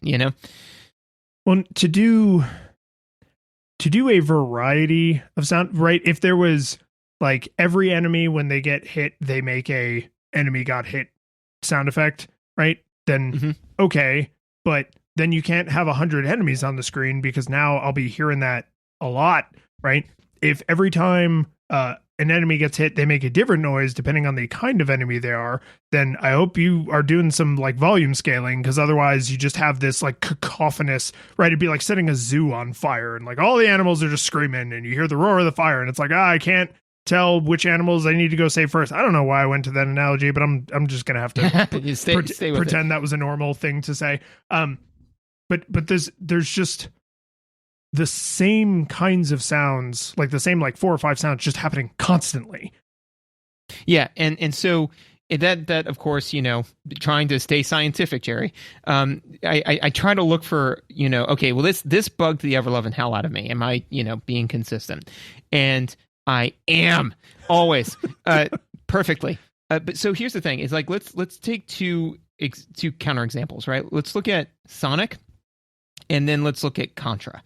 Well, to do a variety of sound, right? If there was like every enemy when they get hit, they make a enemy got hit sound effect, right? Then okay, but then you can't have 100 enemies on the screen because now I'll be hearing that a lot, right? If every time an enemy gets hit, they make a different noise depending on the kind of enemy they are, then I hope you are doing some like volume scaling, because otherwise you just have this like cacophonous, right? It'd be like setting a zoo on fire and like all the animals are just screaming and you hear the roar of the fire and it's like, I can't tell which animals I need to go save first. I don't know why I went to that analogy, but I'm just gonna have to pretend that was a normal thing to say. But there's just the same kinds of sounds, like the same like 4 or 5 sounds just happening constantly. Yeah, and so that of course, trying to stay scientific, Jerry. I try to look for, okay, well this bugged the ever loving hell out of me. Am I, being consistent? And I am always perfectly. But so here's the thing: is like let's take two counterexamples, right? Let's look at Sonic, and then let's look at Contra.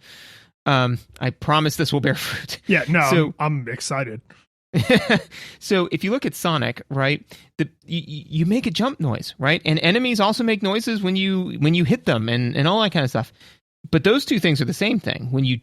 I promise this will bear fruit. Yeah, no, I'm excited. So if you look at Sonic, right, you make a jump noise, right, and enemies also make noises when you hit them and all that kind of stuff. But those two things are the same thing. When you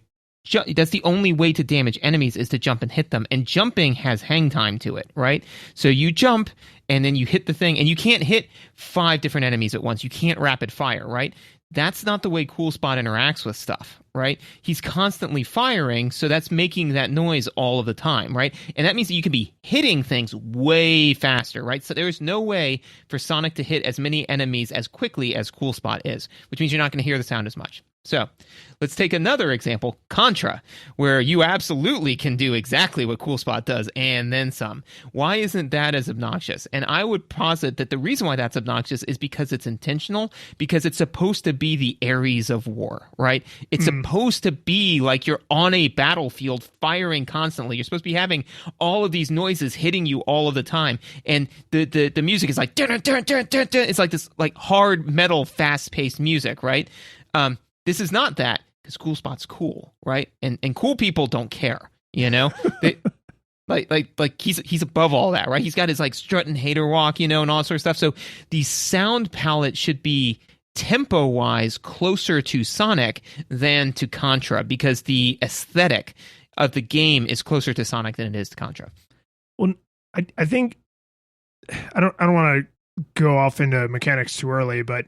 that's the only way to damage enemies is to jump and hit them, and jumping has hang time to it, right? So you jump and then you hit the thing, and you can't hit 5 different enemies at once. You can't rapid fire, right? That's not the way Cool Spot interacts with stuff, right? He's constantly firing, so that's making that noise all of the time, right? And that means that you can be hitting things way faster, right? So there's no way for Sonic to hit as many enemies as quickly as Cool Spot is, which means you're not going to hear the sound as much. So let's take another example, Contra, where you absolutely can do exactly what Cool Spot does and then some. Why isn't that as obnoxious? And I would posit that the reason why that's obnoxious is because it's intentional, because it's supposed to be the Ares of war, right? It's supposed to be like you're on a battlefield firing constantly. You're supposed to be having all of these noises hitting you all of the time. And the music is like, dun, dun, dun, dun, dun. It's like this like hard metal, fast-paced music, right? This is not that, because Cool Spot's cool, right? And cool people don't care, They, like he's above all that, right? He's got his like strut and hater walk, and all that sort of stuff. So the sound palette should be tempo-wise closer to Sonic than to Contra, because the aesthetic of the game is closer to Sonic than it is to Contra. Well, I think I don't want to go off into mechanics too early, but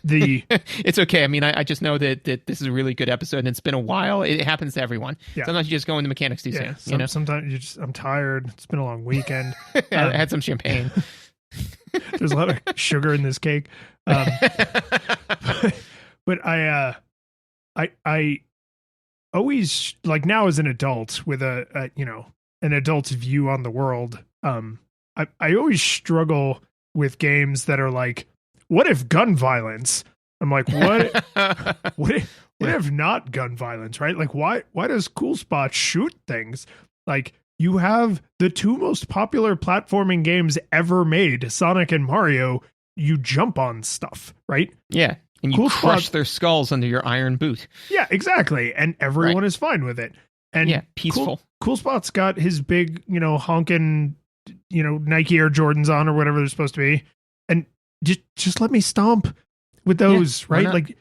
the it's okay. I mean, I just know that this is a really good episode, and it's been a while. It happens to everyone. Yeah. Sometimes you just go into mechanics too soon. Sometimes I'm tired. It's been a long weekend. I had some champagne. There's a lot of sugar in this cake. But But I always, like, now as an adult with a an adult's view on the world, I always struggle with games that are like, what if gun violence? I'm like, what if not gun violence, right? Like, why does Cool Spot shoot things? Like, you have the two most popular platforming games ever made, Sonic and Mario. You jump on stuff, right? Yeah. And you crush their skulls under your iron boot. Yeah, exactly. And everyone is fine with it. And yeah, peaceful. Cool Spot's got his big, honking, Nike Air Jordans on or whatever they're supposed to be. And just let me stomp with those, right? Like,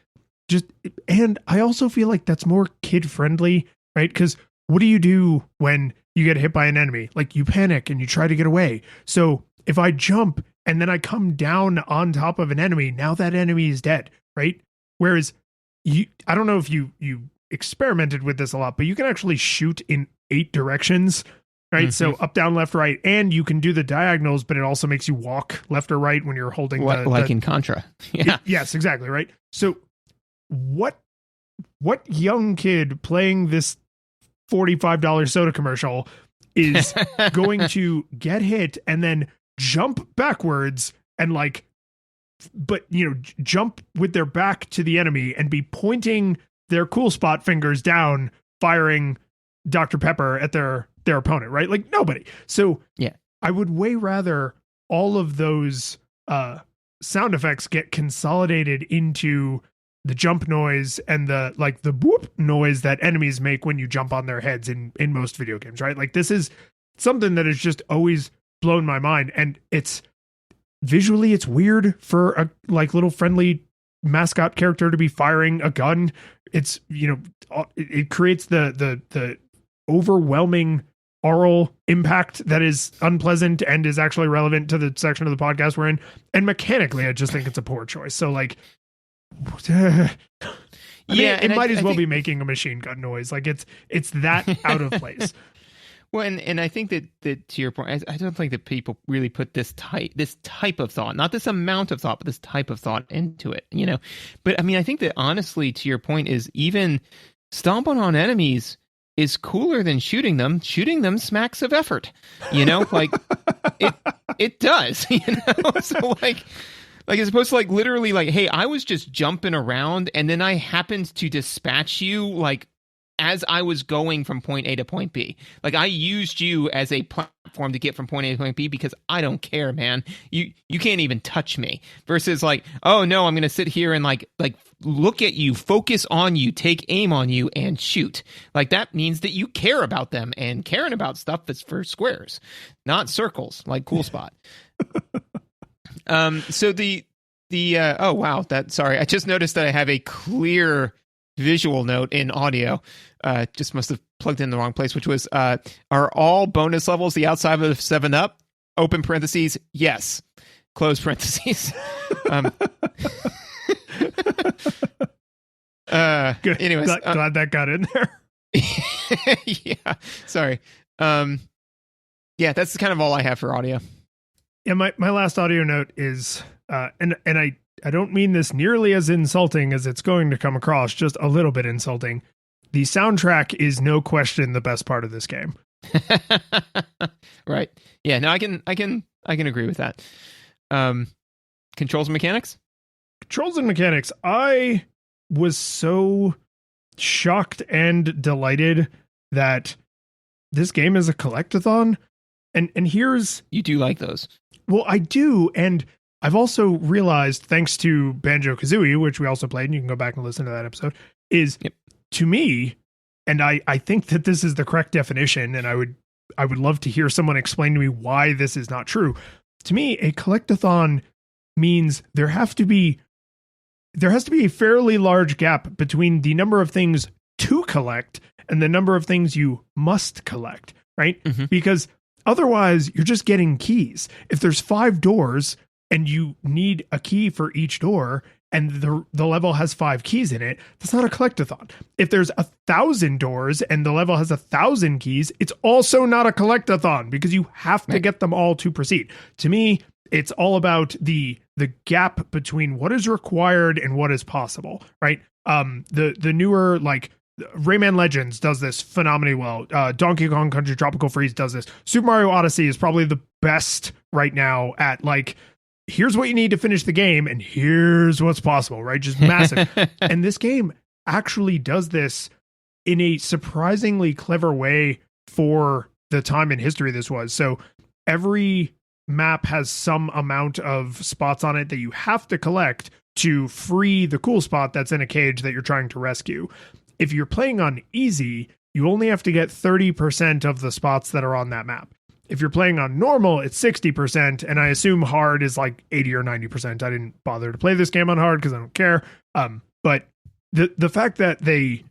and I also feel like that's more kid friendly, right? Because what do you do when you get hit by an enemy? Like, you panic and you try to get away. So if I jump and then I come down on top of an enemy, now that enemy is dead, right? Whereas I don't know if you experimented with this a lot, but you can actually shoot in 8 directions, right? Mm-hmm. So up, down, left, right, and you can do the diagonals, but it also makes you walk left or right when you're holding in Contra. Yeah. Yes, exactly, right? So what young kid playing this $45 soda commercial is going to get hit and then jump backwards and jump with their back to the enemy and be pointing their Cool Spot fingers down, firing Dr. Pepper at their opponent, right? Like, nobody. So yeah, I would way rather all of those sound effects get consolidated into the jump noise and the boop noise that enemies make when you jump on their heads in most video games, right? Like, this is something that has just always blown my mind. And it's visually, it's weird for a little friendly mascot character to be firing a gun. It's, it creates the overwhelming oral impact that is unpleasant and is actually relevant to the section of the podcast we're in. And mechanically, I just think it's a poor choice. So it might as well be making a machine gun noise. Like, it's that out of place. Well, and I think that to your point, I don't think that people really put this type of thought, not this amount of thought, but this type of thought into it, But I mean, I think that honestly, to your point, is even stomping on enemies is cooler than shooting them. Shooting them smacks of effort, like it does, So like as opposed to literally hey, I was just jumping around and then I happened to dispatch you as I was going from point A to point B. I used you as a platform to get from point A to point B because I don't care, man. You can't even touch me. Versus oh no, I'm going to sit here and look at you, focus on you, take aim on you and shoot. That means that you care about them, and caring about stuff that's for squares, not circles like Cool Spot. So oh wow, sorry. I just noticed that I have a clear visual note in audio. Just must have plugged in the wrong place, which was, are all bonus levels the outside of 7-Up? Open parentheses, yes. Close parentheses. Good. Anyways. Glad that got in there. Yeah. Sorry. Yeah, that's kind of all I have for audio. Yeah, my last audio note is, and I don't mean this nearly as insulting as it's going to come across, just a little bit insulting. The soundtrack is no question the best part of this game. Right. Yeah, no, I can agree with that. Controls and mechanics? Controls and mechanics. I was so shocked and delighted that this game is a collectathon. And here's... You do like those. Well, I do, and I've also realized, thanks to Banjo-Kazooie, which we also played, and you can go back and listen to that episode, is to me, and I think that this is the correct definition, and I would love to hear someone explain to me why this is not true. To me, a collectathon means there has to be a fairly large gap between the number of things to collect and the number of things you must collect, right? Mm-hmm. Because otherwise, you're just getting keys. If there's 5 doors and you need a key for each door, and the level has 5 keys in it, that's not a collectathon. If there's 1,000 doors and the level has 1,000 keys, it's also not a collectathon because you have to get them all to proceed. To me, it's all about the gap between what is required and what is possible, right? The newer, like, Rayman Legends does this phenomenally well. Donkey Kong Country Tropical Freeze does this. Super Mario Odyssey is probably the best right now at, like, here's what you need to finish the game and here's what's possible, right? Just massive. And this game actually does this in a surprisingly clever way for the time and history this was. So every map has some amount of spots on it that you have to collect to free the cool spot that's in a cage that you're trying to rescue. If you're playing on easy, you only have to get 30% of the spots that are on that map. If you're playing on normal, it's 60%, and I assume hard is like 80 or 90%. I didn't bother to play this game on hard because I don't care. But the fact that they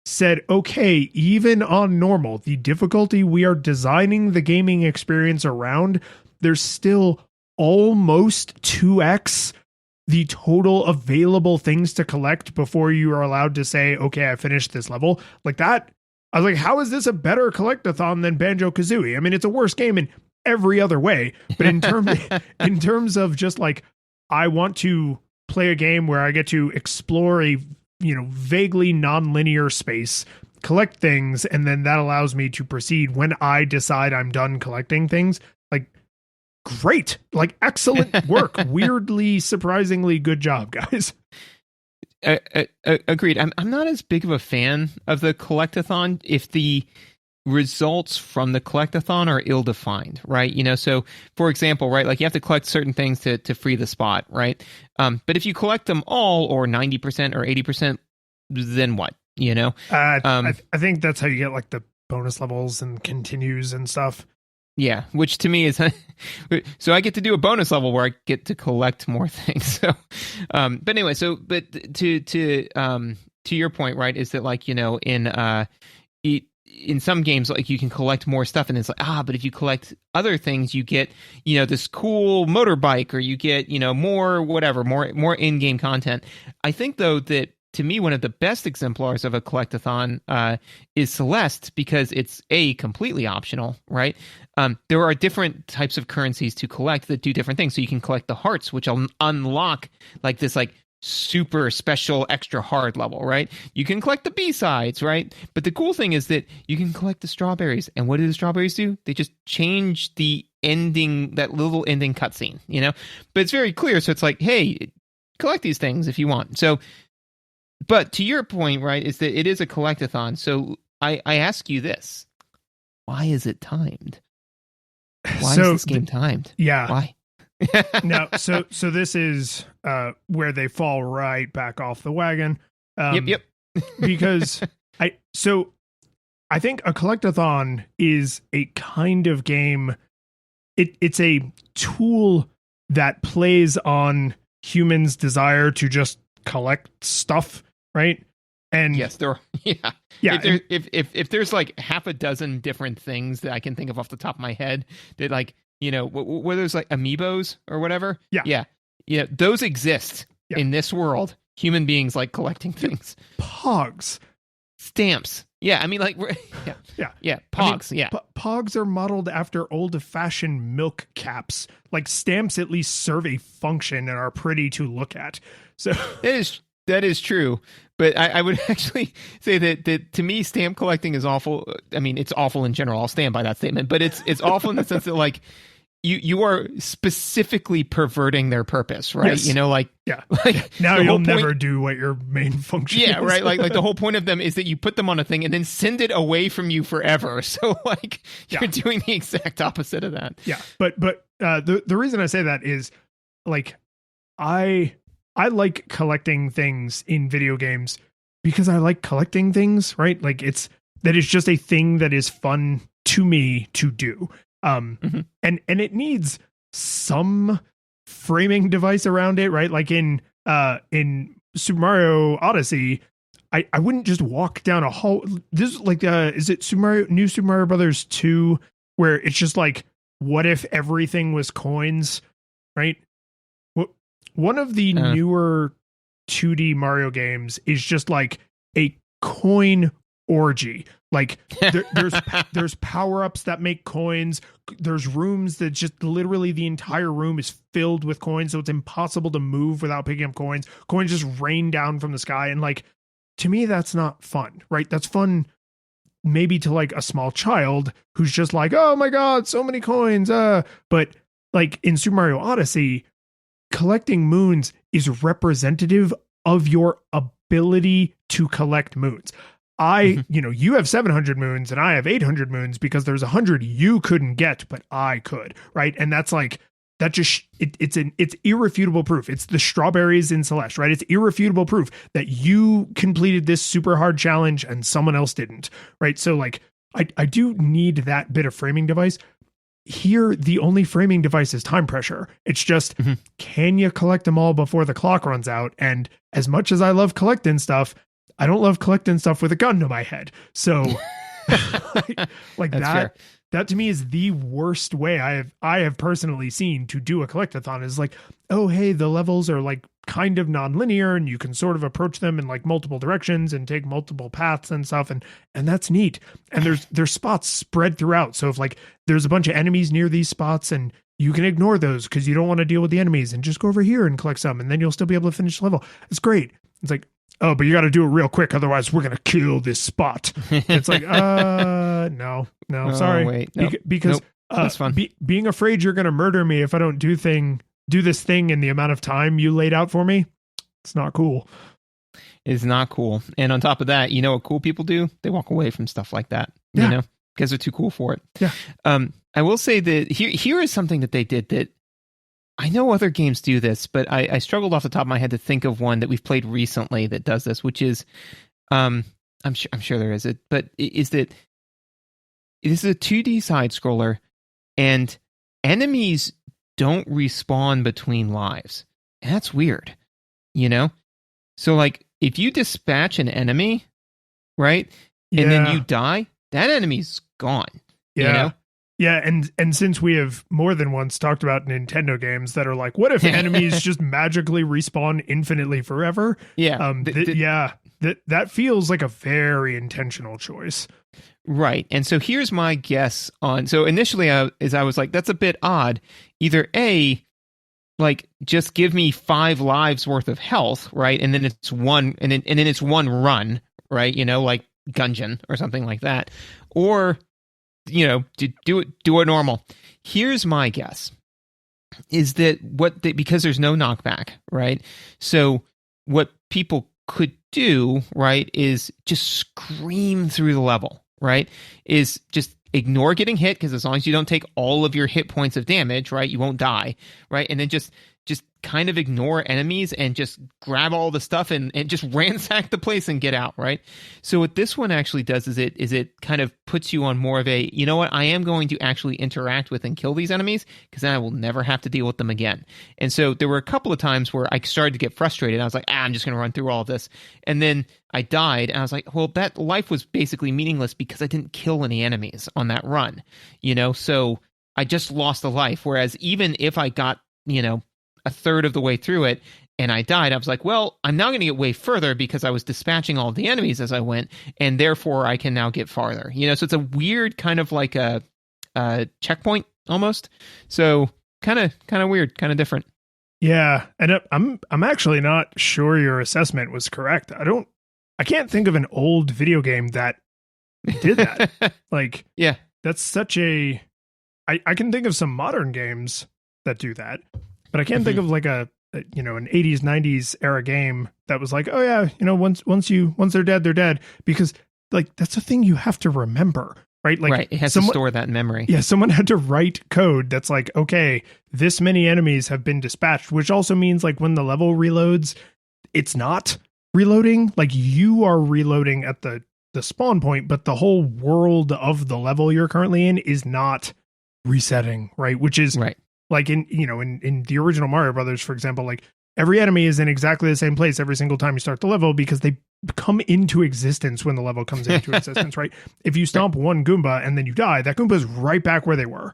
said, okay, even on normal, the difficulty we are designing the gaming experience around, there's still almost 2x the total available things to collect before you are allowed to say, okay, I finished this level. Like that, I was like, how is this a better collectathon than Banjo-Kazooie? I mean, it's a worse game in every other way, but in terms of just like, I want to play a game where I get to explore a, vaguely non-linear space, collect things, and then that allows me to proceed when I decide I'm done collecting things. Like, great, like, excellent work. Weirdly, surprisingly good job, guys. Agreed. I'm not as big of a fan of the collectathon if the results from the collectathon are ill-defined, right? So for example, right, like you have to collect certain things to free the spot, right? But if you collect them all, or 90% or 80%, then what? I think that's how you get like the bonus levels and continues and stuff. Yeah, which to me is so I get to do a bonus level where I get to collect more things. So, but anyway, but to your point, right, is that like in some games, like you can collect more stuff, and it's like but if you collect other things, you get this cool motorbike, or you get more whatever, more in-game content. I think though that, to me, one of the best exemplars of a collectathon is Celeste, because it's completely optional, right? There are different types of currencies to collect that do different things. So you can collect the hearts, which will unlock like this like super special extra hard level, right? You can collect the B-sides, right? But the cool thing is that you can collect the strawberries. And what do the strawberries do? They just change the ending, that little ending cutscene, But it's very clear. So it's like, hey, collect these things if you want. So, but to your point, right, is that it is a collectathon. So I ask you this: why is it timed? Why is this game timed? Yeah. Why? No. So this is where they fall right back off the wagon. Yep. Because I think a collectathon is a kind of game. It's a tool that plays on humans' desire to just collect stuff. Right. And yes, there are. Yeah. If there's like half a dozen different things that I can think of off the top of my head that, like, where there's like amiibos or whatever. Yeah. Those exist in this world. Human beings like collecting things. Pogs. Stamps. Yeah. I mean, like, yeah. Pogs. Pogs are modeled after old-fashioned milk caps. Like, stamps at least serve a function and are pretty to look at. So that is true. But I would actually say that to me, stamp collecting is awful. I mean, it's awful in general. I'll stand by that statement. But it's awful in the sense that, like, you are specifically perverting their purpose, right? Yes. Like now you'll never do what your main function is. Yeah, right. Like the whole point of them is that you put them on a thing and then send it away from you forever. So like you're doing the exact opposite of that. Yeah. But the reason I say that is, like, I like collecting things in video games because I like collecting things, right? Like that is just a thing that is fun to me to do. And it needs some framing device around it, right? Like in Super Mario Odyssey, I wouldn't just walk down a hall. This is like is it New Super Mario Brothers 2, where it's just like, what if everything was coins, right? One of the newer 2D Mario games is just like a coin orgy. Like there's power-ups that make coins. There's rooms that just literally the entire room is filled with coins, so it's impossible to move without picking up coins. Coins just rain down from the sky, and like, to me, that's not fun, right? That's fun maybe to like a small child who's just like, oh my god, so many coins. But like in Super Mario Odyssey, collecting moons is representative of your ability to collect moons. You have 700 moons and I have 800 moons because there's 100 you couldn't get, but I could, right? And that's like, that just, it's irrefutable proof. It's the strawberries in Celeste, right? It's irrefutable proof that you completed this super hard challenge and someone else didn't, right? So like, I do need that bit of framing device. Here, the only framing device is time pressure. It's just, can you collect them all before the clock runs out? And as much as I love collecting stuff, I don't love collecting stuff with a gun to my head. So like That's that, fair. that to me is the worst way I have personally seen to do a collectathon, is like, oh, hey, the levels are like kind of nonlinear and you can sort of approach them in like multiple directions and take multiple paths and stuff. And that's neat. And there's spots spread throughout. So if like there's a bunch of enemies near these spots and you can ignore those because you don't want to deal with the enemies and just go over here and collect some, and then you'll still be able to finish the level. It's great. It's like, oh, but you got to do it real quick, otherwise we're going to kill this spot. It's like, no, sorry. Wait, nope, because that's fun. Being afraid you're going to murder me if I don't do this thing in the amount of time you laid out for me, it's not cool. It's not cool. And on top of that, you know what cool people do? They walk away from stuff like that, you know, because they're too cool for it. Yeah. I will say that here is something that they did that I know other games do this, but I struggled off the top of my head to think of one that we've played recently that does this, which is, I'm sure there is it, but is that this is a 2D side scroller, and enemies don't respawn between lives. And that's weird, you know? So like if you dispatch an enemy, right, and then you die, that enemy's gone. Yeah. You know? Yeah, and since we have more than once talked about Nintendo games that are like, what if enemies just magically respawn infinitely forever? Yeah. That feels like a very intentional choice. Right. And so here's my guess on, so initially I was like, that's a bit odd. Either A, like just give me 5 lives worth of health, right? And then it's one, and then it's one run, right? You know, like Gungeon or something like that. Or, you know, do it normal. Here's my guess is that because there's no knockback, right? So what people could do, right, is just scream through the level, right? Is just ignore getting hit, because as long as you don't take all of your hit points of damage, right, you won't die, right? And then just kind of ignore enemies and just grab all the stuff and just ransack the place and get out, right? So what this one actually does is it kind of puts you on more of a, you know what, I am going to actually interact with and kill these enemies, because then I will never have to deal with them again. And so there were a couple of times where I started to get frustrated. I was like, I'm just going to run through all of this. And then I died, and I was like, well, that life was basically meaningless because I didn't kill any enemies on that run, you know? So I just lost a life. Whereas even if I got, you know, a third of the way through it and I died, I was like, well, I'm now going to get way further because I was dispatching all of the enemies as I went, and therefore I can now get farther, you know? So it's a weird kind of like a checkpoint almost. So kind of weird, kind of different. Yeah. And I'm actually not sure your assessment was correct. I can't think of an old video game that did that. Like, yeah, that's such I can think of some modern games that do that, but I can't think of like an 80s, 90s era game that was like, oh yeah, you know, once they're dead, they're dead, because like that's a thing you have to remember, right? Like, right. It has to store that in memory. Yeah. Someone had to write code that's like, okay, this many enemies have been dispatched, which also means like when the level reloads, it's not reloading. Like you are reloading at the spawn point, but the whole world of the level you're currently in is not resetting, right? Which is right. Like in the original Mario Brothers, for example, like every enemy is in exactly the same place every single time you start the level because they come into existence when the level comes into existence, right? If you stomp one Goomba and then you die, that Goomba is right back where they were.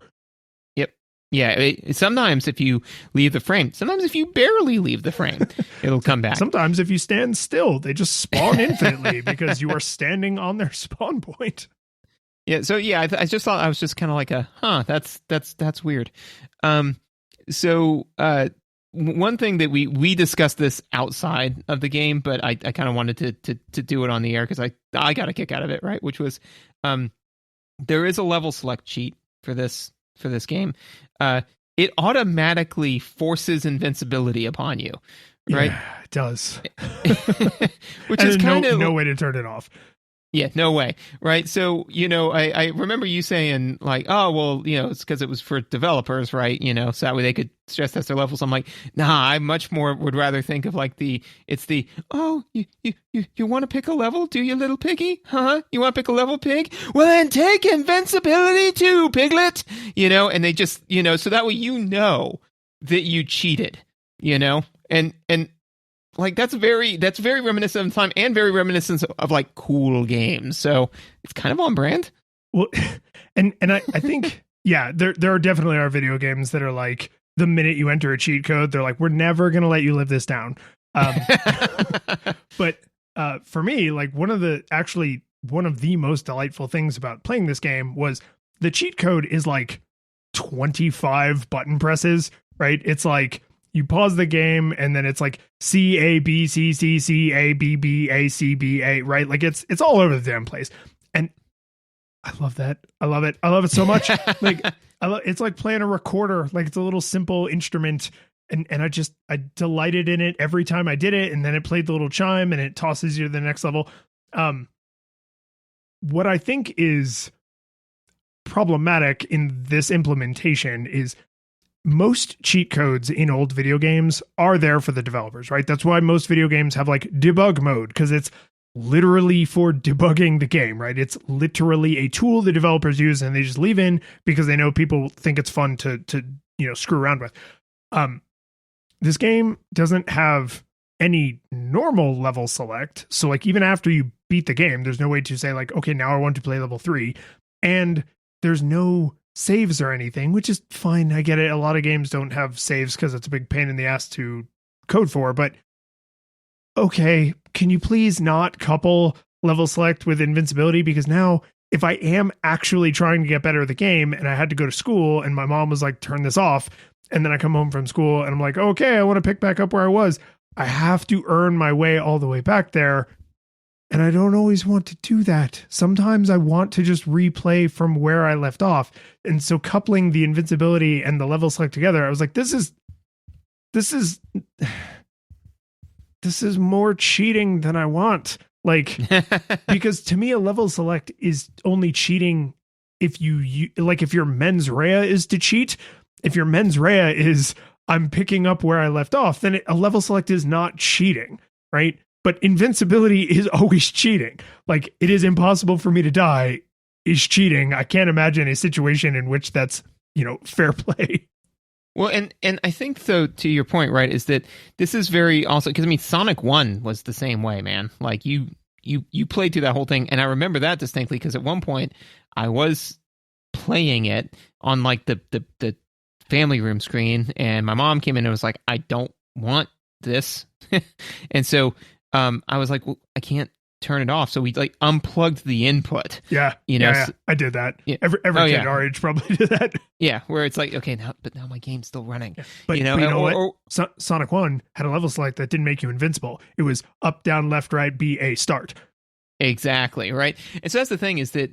Yeah, sometimes if you leave the frame, sometimes if you barely leave the frame, it'll come back. Sometimes if you stand still, they just spawn infinitely because you are standing on their spawn point. Yeah, so yeah, I just thought I was just kind of like that's weird. One thing that we discussed this outside of the game, but I kind of wanted to do it on the air because I got a kick out of it, right? Which was there is a level select cheat for this game. It automatically forces invincibility upon you, right? Yeah, it does. Which is kind of no way to turn it off. Yeah, no way. Right. So, I remember you saying like, oh, well, it's because it was for developers, right? So that way they could stress test their levels. I'm like, nah, I much more would rather think of like you want to pick a level? Do you, little piggy? Huh? You want to pick a level, pig? Well, then take invincibility too, piglet. And they just, so that way that you cheated, and like that's very reminiscent of time and very reminiscent of like cool games. So it's kind of on brand. Well, and I think, yeah, there definitely are video games that are like the minute you enter a cheat code, they're like, we're never going to let you live this down. But for me, like one of the most delightful things about playing this game was the cheat code is like 25 button presses, right? It's like, you pause the game and then it's like C A B C C C A B B A C B A, right? Like it's all over the damn place. And I love that. I love it. I love it so much. Like it's like playing a recorder. Like it's a little simple instrument. And I delighted in it every time I did it. And then it played the little chime and it tosses you to the next level. What I think is problematic in this implementation is most cheat codes in old video games are there for the developers, right? That's why most video games have like debug mode, because it's literally for debugging the game, right? It's literally a tool the developers use and they just leave in because they know people think it's fun to screw around with. This game doesn't have any normal level select. So like even after you beat the game, there's no way to say like, okay, now I want to play level 3. And there's no saves or anything, which is fine. I get it. A lot of games don't have saves because it's a big pain in the ass to code for, but okay, can you please not couple level select with invincibility? Because now if I am actually trying to get better at the game and I had to go to school and my mom was like, turn this off. And then I come home from school and I'm like, okay, I want to pick back up where I was. I have to earn my way all the way back there. And I don't always want to do that. Sometimes I want to just replay from where I left off. And so coupling the invincibility and the level select together, I was like, this is more cheating than I want. Like, because to me, a level select is only cheating if if your mens rea is to cheat. If your mens rea is I'm picking up where I left off, then a level select is not cheating, right? But invincibility is always cheating. Like, it is impossible for me to die is cheating. I can't imagine a situation in which that's, fair play. Well, and I think, though, to your point, right, is that this is very also, because, I mean, Sonic 1 was the same way, man. Like, you played through that whole thing, and I remember that distinctly, because at one point, I was playing it on, like, the family room screen, and my mom came in and was like, I don't want this. And so I was like, well, I can't turn it off. So we like unplugged the input. Yeah. Yeah. I did that. Yeah. Every kid our age probably did that. Yeah. Where it's like, okay, now my game's still running. Yeah. But you know what? Sonic 1 had a level select that didn't make you invincible. It was up, down, left, right, B, A, start. Exactly. Right. And so that's the thing is that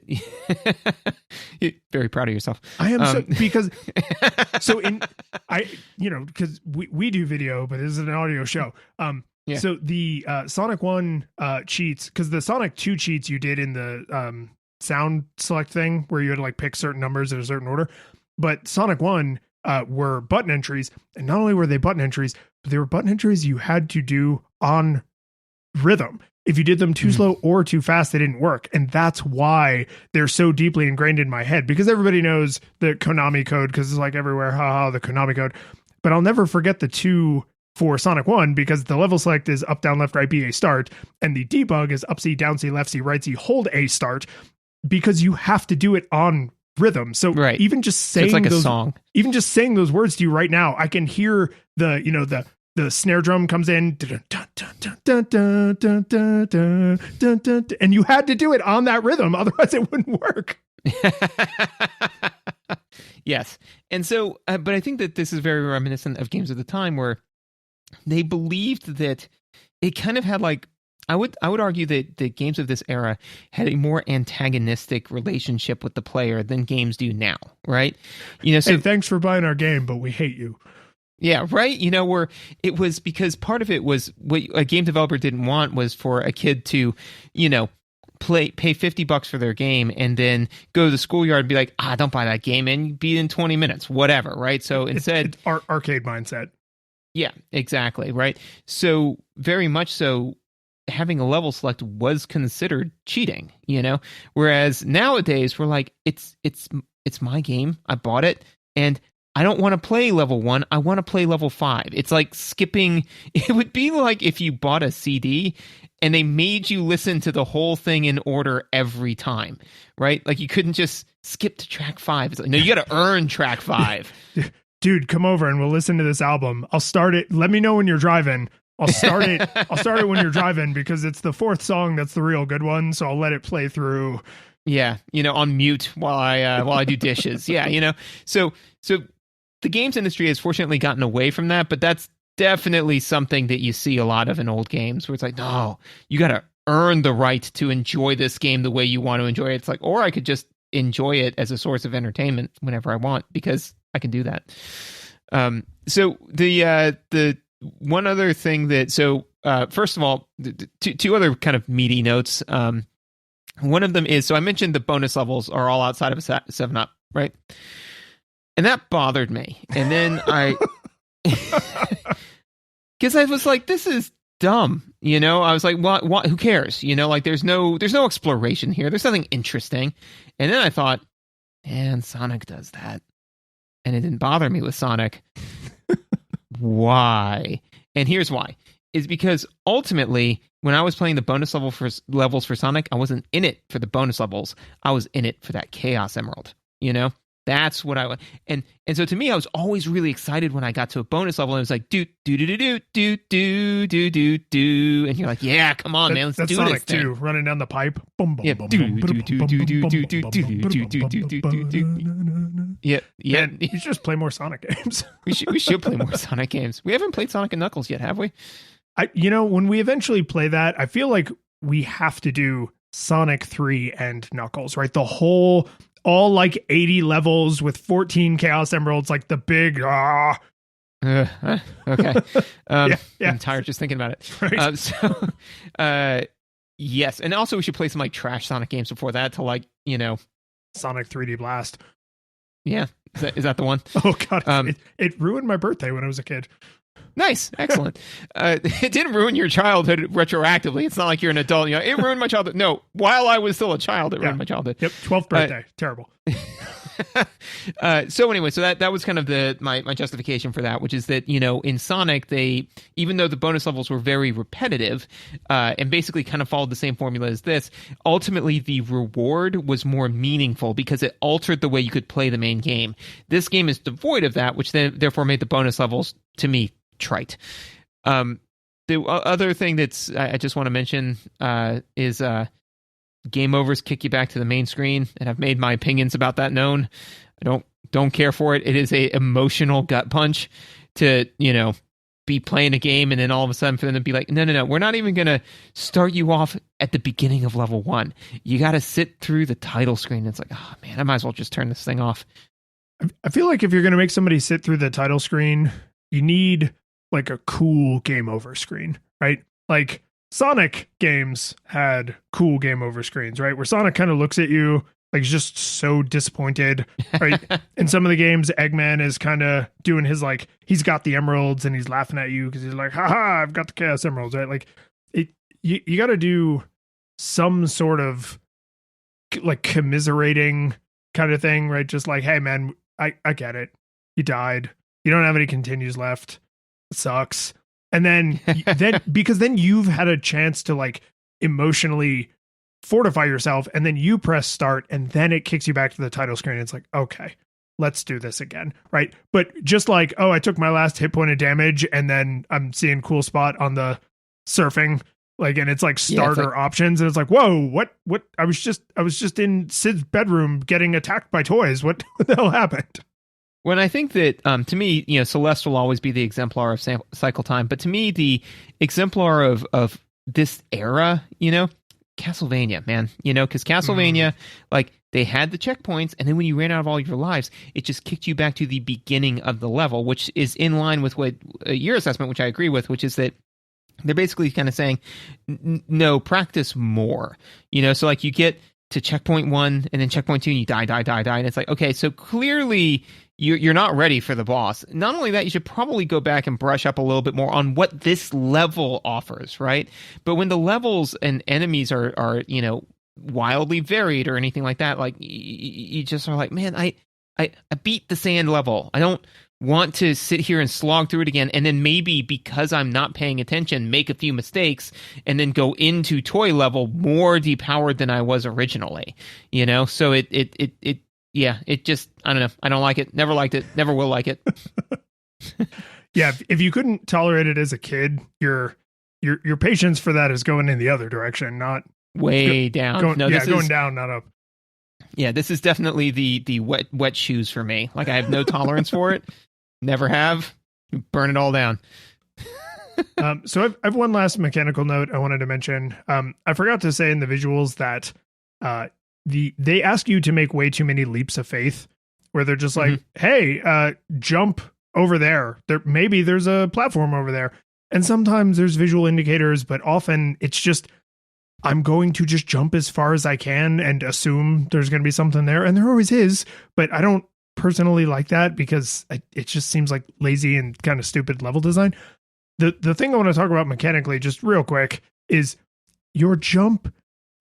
you're very proud of yourself. I am because we do video, but this is an audio show. Yeah. So the Sonic 1 cheats, because the Sonic 2 cheats you did in the sound select thing where you had to like pick certain numbers in a certain order. But Sonic 1 were button entries. And not only were they button entries, but they were button entries you had to do on rhythm. If you did them too slow or too fast, they didn't work. And that's why they're so deeply ingrained in my head, because everybody knows the Konami code because it's like everywhere, the Konami code. But I'll never forget the 2 for Sonic 1 because the level select is up, down, left, right, B, A, start. And the debug is up, C, down, C, left, C, right, C, hold A, start, because you have to do it on rhythm. So Right. even just So saying it's like a those, song. even just saying those words to you right now, I can hear the snare drum comes in, and you had to do it on that rhythm, otherwise it wouldn't work. Yes. And so, but I think that this is very reminiscent of games of the time where they believed that it kind of had like, I would argue that the games of this era had a more antagonistic relationship with the player than games do now, right? You know, so hey, thanks for buying our game, but we hate you. yeah, right. You know, where it was because part of it was what a game developer didn't want was for a kid to, you know, pay $50 for their game and then go to the schoolyard and be like, don't buy that game and beat in 20 minutes, whatever, right? So instead, it's arcade mindset. Yeah, exactly, right? So very much so, having a level select was considered cheating, you know? Whereas nowadays we're like, it's my game. I bought it and I don't want to play level 1. I want to play level 5. It's like skipping. It would be like if you bought a CD and they made you listen to the whole thing in order every time, right? Like you couldn't just skip to track 5. It's like, no, you got to earn track 5. Dude, come over and we'll listen to this album. I'll start it. Let me know when you're driving. I'll start it when you're driving because it's the 4th song that's the real good one. So I'll let it play through. Yeah, you know, on mute while I do dishes. Yeah, you know. So the games industry has fortunately gotten away from that, but that's definitely something that you see a lot of in old games where it's like, no, you got to earn the right to enjoy this game the way you want to enjoy it. It's like, or I could just enjoy it as a source of entertainment whenever I want because I can do that. So the one other thing that first of all, two other kind of meaty notes. One of them is, so I mentioned the bonus levels are all outside of a 7-Up, right? And that bothered me. And then because I was like, this is dumb, you know? I was like, what? Who cares? You know, like there's no exploration here. There's nothing interesting. And then I thought, man, Sonic does that. And it didn't bother me with Sonic. Why? And here's why. Is because ultimately, when I was playing the bonus levels for Sonic, I wasn't in it for the bonus levels. I was in it for that Chaos Emerald, you know? That's what I want. And so to me, I was always really excited when I got to a bonus level and it was like, do, do, do, do, do, do, do, do, do. And you're like, yeah, come on, man, let's do Sonic this thing. 2, running down the pipe. Boom, boom, Yeah. boom, Do, boom, do, boom, do, boom, do, boom, do, boom, do, boom, do, boom, do, boom, do, boom, do, boom, do, boom, do, boom, do. boom. Yeah. Man, you should just play more Sonic games. We should play more Sonic games. We haven't played Sonic and Knuckles yet, have we? When we eventually play that, I feel like we have to do Sonic 3 and Knuckles, right? All like 80 levels with 14 Chaos Emeralds, like the big, Okay. Yeah. I'm tired just thinking about it. Right. Yes. And also we should play some like trash Sonic games before that to like, you know. Sonic 3D Blast. Yeah. Is that the one? Oh, God. It ruined my birthday when I was a kid. Nice. Excellent. It didn't ruin your childhood retroactively. It's not like you're an adult. You know, it ruined my childhood. No, while I was still a child, it ruined my childhood. Yep. 12th birthday. Terrible. So anyway, so that was kind of my justification for that, which is that, you know, in Sonic, even though the bonus levels were very repetitive and basically kind of followed the same formula as this, ultimately the reward was more meaningful because it altered the way you could play the main game. This game is devoid of that, which therefore made the bonus levels, to me, trite. The other thing I just want to mention is game overs kick you back to the main screen, and I've made my opinions about that known. I don't care for it. It is a emotional gut punch to, you know, be playing a game and then all of a sudden for them to be like, no, we're not even going to start you off at the beginning of level 1. You got to sit through the title screen. It's like, oh man, I might as well just turn this thing off. I feel like if you're going to make somebody sit through the title screen, you need like a cool game over screen, right? Like Sonic games had cool game over screens, right? Where Sonic kind of looks at you like he's just so disappointed, right? In some of the games, Eggman is kind of doing his like, he's got the emeralds and he's laughing at you because he's like, haha, I've got the Chaos Emeralds, right? Like you got to do some sort of like commiserating kind of thing, right? Just like, hey man, I get it. You died. You don't have any continues left. It sucks. And then because then you've had a chance to like emotionally fortify yourself, and then you press start, and then it kicks you back to the title screen. It's like, okay, let's do this again, right? But just like, oh, I took my last hit point of damage, and then I'm seeing cool spot on the surfing, like, and it's like starter options, and it's like, whoa, what? I was just in Sid's bedroom getting attacked by toys. What the hell happened? When I think that, to me, Celeste will always be the exemplar of cycle time, but to me, the exemplar of this era, Castlevania, man, because Castlevania, like, they had the checkpoints, and then when you ran out of all your lives, it just kicked you back to the beginning of the level, which is in line with what your assessment, which I agree with, which is that they're basically kind of saying, no, practice more, so like you get to checkpoint 1 and then checkpoint 2 and you die. And it's like, okay, so clearly you're not ready for the boss. Not only that, you should probably go back and brush up a little bit more on what this level offers, right? But when the levels and enemies are wildly varied or anything like that, like you just are like, man, I beat the sand level. I don't want to sit here and slog through it again, and then maybe because I'm not paying attention, make a few mistakes, and then go into toy level more depowered than I was originally. So it just, I don't know. I don't like it. Never liked it. Never will like it. Yeah, if you couldn't tolerate it as a kid, your patience for that is going in the other direction, not way down. Going down, not up. Yeah, this is definitely the wet shoes for me. Like, I have no tolerance for it. Never have. Burn it all down. So I've one last mechanical note I wanted to mention. I forgot to say in the visuals that they ask you to make way too many leaps of faith, where they're just like, hey, jump over there. Maybe there's a platform over there. And sometimes there's visual indicators, but often it's just, I'm going to just jump as far as I can and assume there's going to be something there. And there always is, but I don't personally like that because it just seems like lazy and kind of stupid level design. The thing I want to talk about mechanically, just real quick, is your jump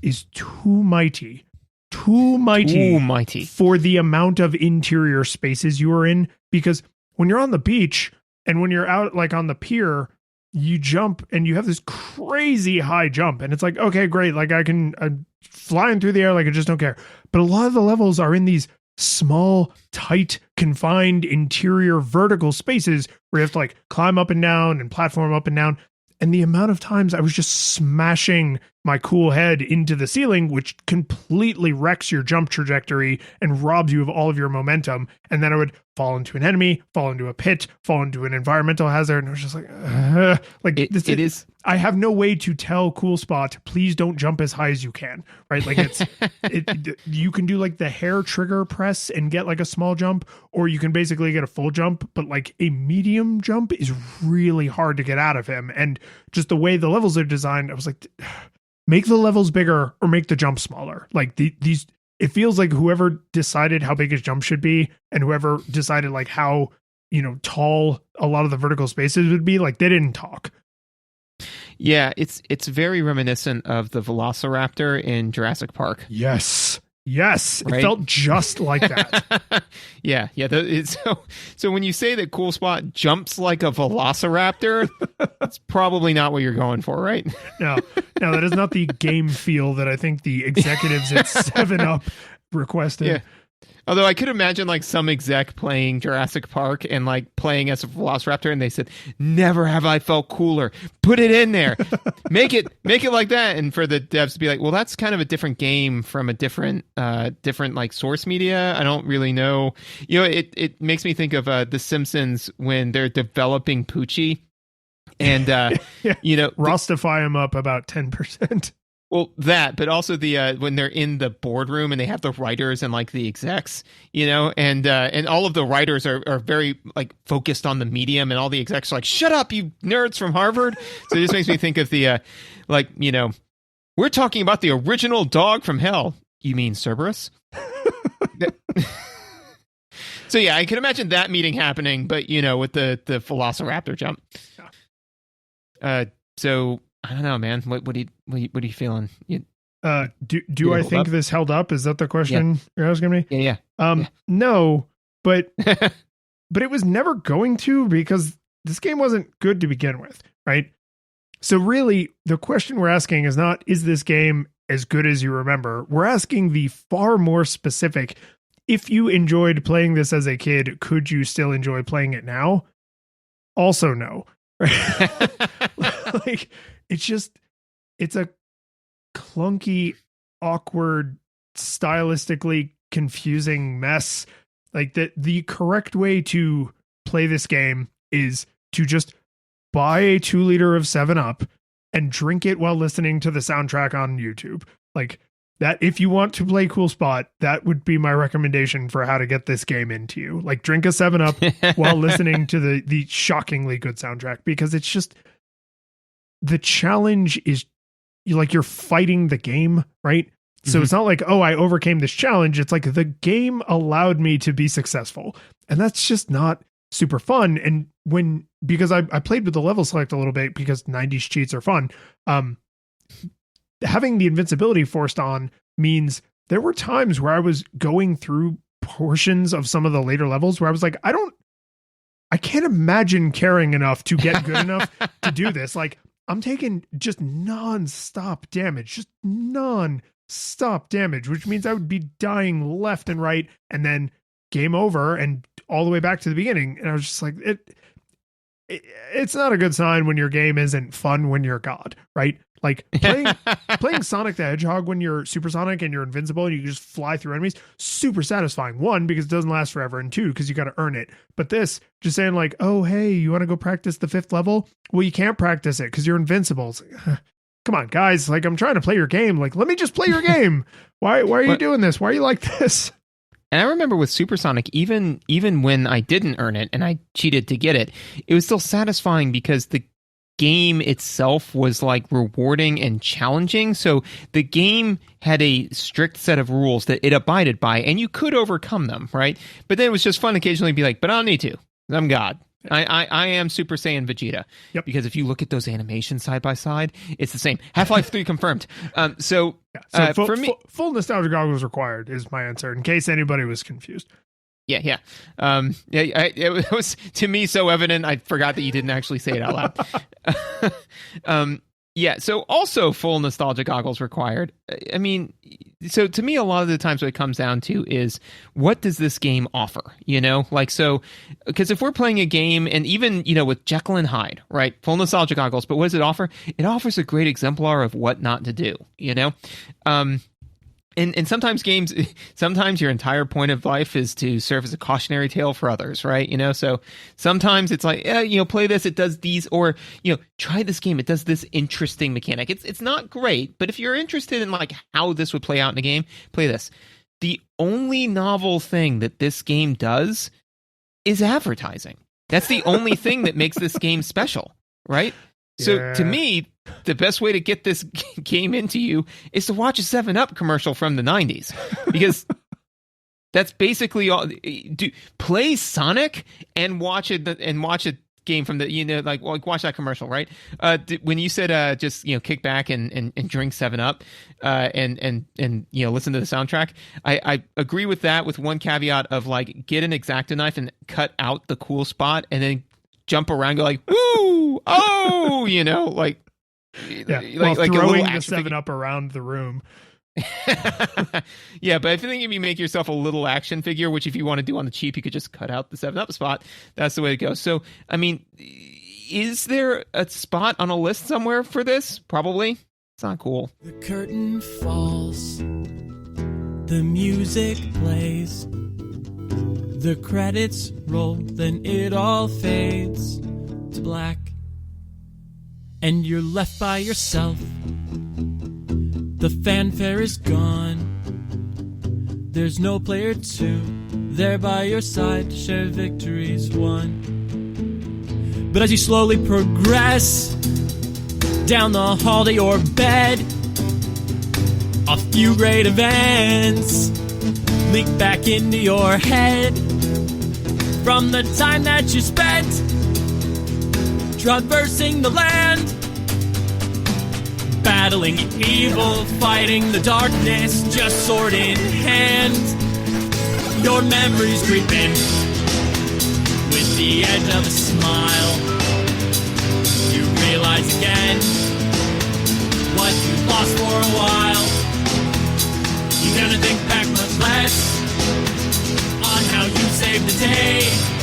is too mighty for the amount of interior spaces you are in. Because when you're on the beach and when you're out like on the pier, you jump and you have this crazy high jump, and it's like, okay, great. Like I'm flying through the air. Like I just don't care. But a lot of the levels are in these small, tight, confined interior vertical spaces where you have to like climb up and down and platform up and down. And the amount of times I was just smashing my cool head into the ceiling, which completely wrecks your jump trajectory and robs you of all of your momentum. And then I would fall into an enemy, fall into a pit, fall into an environmental hazard. And I was just like, it is. I have no way to tell Cool Spot, please don't jump as high as you can, right? Like you can do like the hair trigger press and get like a small jump, or you can basically get a full jump, but like a medium jump is really hard to get out of him. And just the way the levels are designed, I was like, make the levels bigger or make the jump smaller. Like these, it feels like whoever decided how big his jump should be and whoever decided like how, tall a lot of the vertical spaces would be, like they didn't talk. Yeah, it's very reminiscent of the Velociraptor in Jurassic Park. Yes. Right? It felt just like that. Yeah. So when you say that Cool Spot jumps like a Velociraptor, that's probably not what you're going for, right? No, that is not the game feel that I think the executives at 7-Up requested. Yeah. Although I could imagine like some exec playing Jurassic Park and like playing as a Velociraptor, and they said, "Never have I felt cooler. Put it in there, make it like that." And for the devs to be like, "Well, that's kind of a different game from a different like source media. I don't really know." It makes me think of The Simpsons when they're developing Poochie, and Rostify him up about 10%. Well, that, but also the when they're in the boardroom and they have the writers and like the execs, and all of the writers are very like focused on the medium, and all the execs are like, "Shut up, you nerds from Harvard." So it just makes me think of the we're talking about the original dog from hell. You mean Cerberus? So yeah, I can imagine that meeting happening, but with the Velociraptor jump. So. I don't know, man. What are you feeling? Do I think this held up? Is that the question you're asking me? Yeah. No, but but it was never going to, because this game wasn't good to begin with, right? So really, the question we're asking is not, is this game as good as you remember. We're asking the far more specific, if you enjoyed playing this as a kid, could you still enjoy playing it now? Also no. Like, it's a clunky, awkward, stylistically confusing mess. Like, the correct way to play this game is to just buy a 2-liter of 7-Up and drink it while listening to the soundtrack on YouTube. Like, that, if you want to play Cool Spot, that would be my recommendation for how to get this game into you. Like, drink a 7-Up while listening to the shockingly good soundtrack, because it's just, the challenge is, you're fighting the game, right? So it's not like, oh, I overcame this challenge. It's like, the game allowed me to be successful. And that's just not super fun. And because I played with the level select a little bit, because 90s cheats are fun. Having the invincibility forced on means there were times where I was going through portions of some of the later levels where I was like, I can't imagine caring enough to get good enough to do this. Like, I'm taking just non-stop damage, which means I would be dying left and right, and then game over and all the way back to the beginning. And I was just like, it's not a good sign when your game isn't fun when you're God, right? Like, playing Sonic the Hedgehog when you're supersonic and you're invincible and you just fly through enemies, super satisfying. 1, because it doesn't last forever, and 2, because you got to earn it. But this, just saying like, oh, hey, you want to go practice the 5th level? Well, you can't practice it because you're invincible. It's like, come on, guys. Like, I'm trying to play your game. Like, let me just play your game. Why are you doing this? Why are you like this? And I remember with Supersonic, even when I didn't earn it and I cheated to get it, it was still satisfying because the game itself was like rewarding and challenging. So the game had a strict set of rules that it abided by, and you could overcome them, right? But then it was just fun occasionally to be like, but I don't need to. I'm God. I am Super Saiyan Vegeta. Yep. Because if you look at those animations side by side, it's the same. Half-Life 3 confirmed. So for me, full nostalgia goggles required is my answer, in case anybody was confused. Yeah. It was, to me, so evident, I forgot that you didn't actually say it out loud. Yeah, so also full nostalgia goggles required. I mean, so to me, a lot of the times what it comes down to is, what does this game offer? You know, like, so, because if we're playing a game, and even, you know, with Jekyll and Hyde, right, full nostalgia goggles, but what does it offer? It offers a great exemplar of what not to do, you know? And sometimes sometimes your entire point of life is to serve as a cautionary tale for others, right? You know, so sometimes it's like, play this, it does these, or, try this game, it does this interesting mechanic. It's not great, but if you're interested in like how this would play out in a game, play this. The only novel thing that this game does is advertising. That's the only thing that makes this game special, right? So to me, the best way to get this game into you is to watch a 7-Up commercial from the 90s, because that's basically all. Play Sonic and watch it, and watch a game from the, like watch that commercial, right? When you said just kick back and drink 7-Up and listen to the soundtrack, I agree with that, with one caveat of like, get an X-Acto knife and cut out the cool spot and then jump around, go like, ooh, oh, like. Yeah, like throwing the 7-Up around the room. Yeah, but I think if you make yourself a little action figure, which if you want to do on the cheap, you could just cut out the 7-Up spot. That's the way to go. So, I mean, is there a spot on a list somewhere for this? Probably. It's not cool. The curtain falls. The music plays. The credits roll. Then it all fades to black. And you're left by yourself. The fanfare is gone. There's no player 2 there by your side to share victories won. But as you slowly progress down the hall to your bed, a few great events leak back into your head from the time that you spent traversing the land, battling evil, fighting the darkness, just sword in hand. Your memories creeping with the edge of a smile. You realize again what you lost for a while. save the day.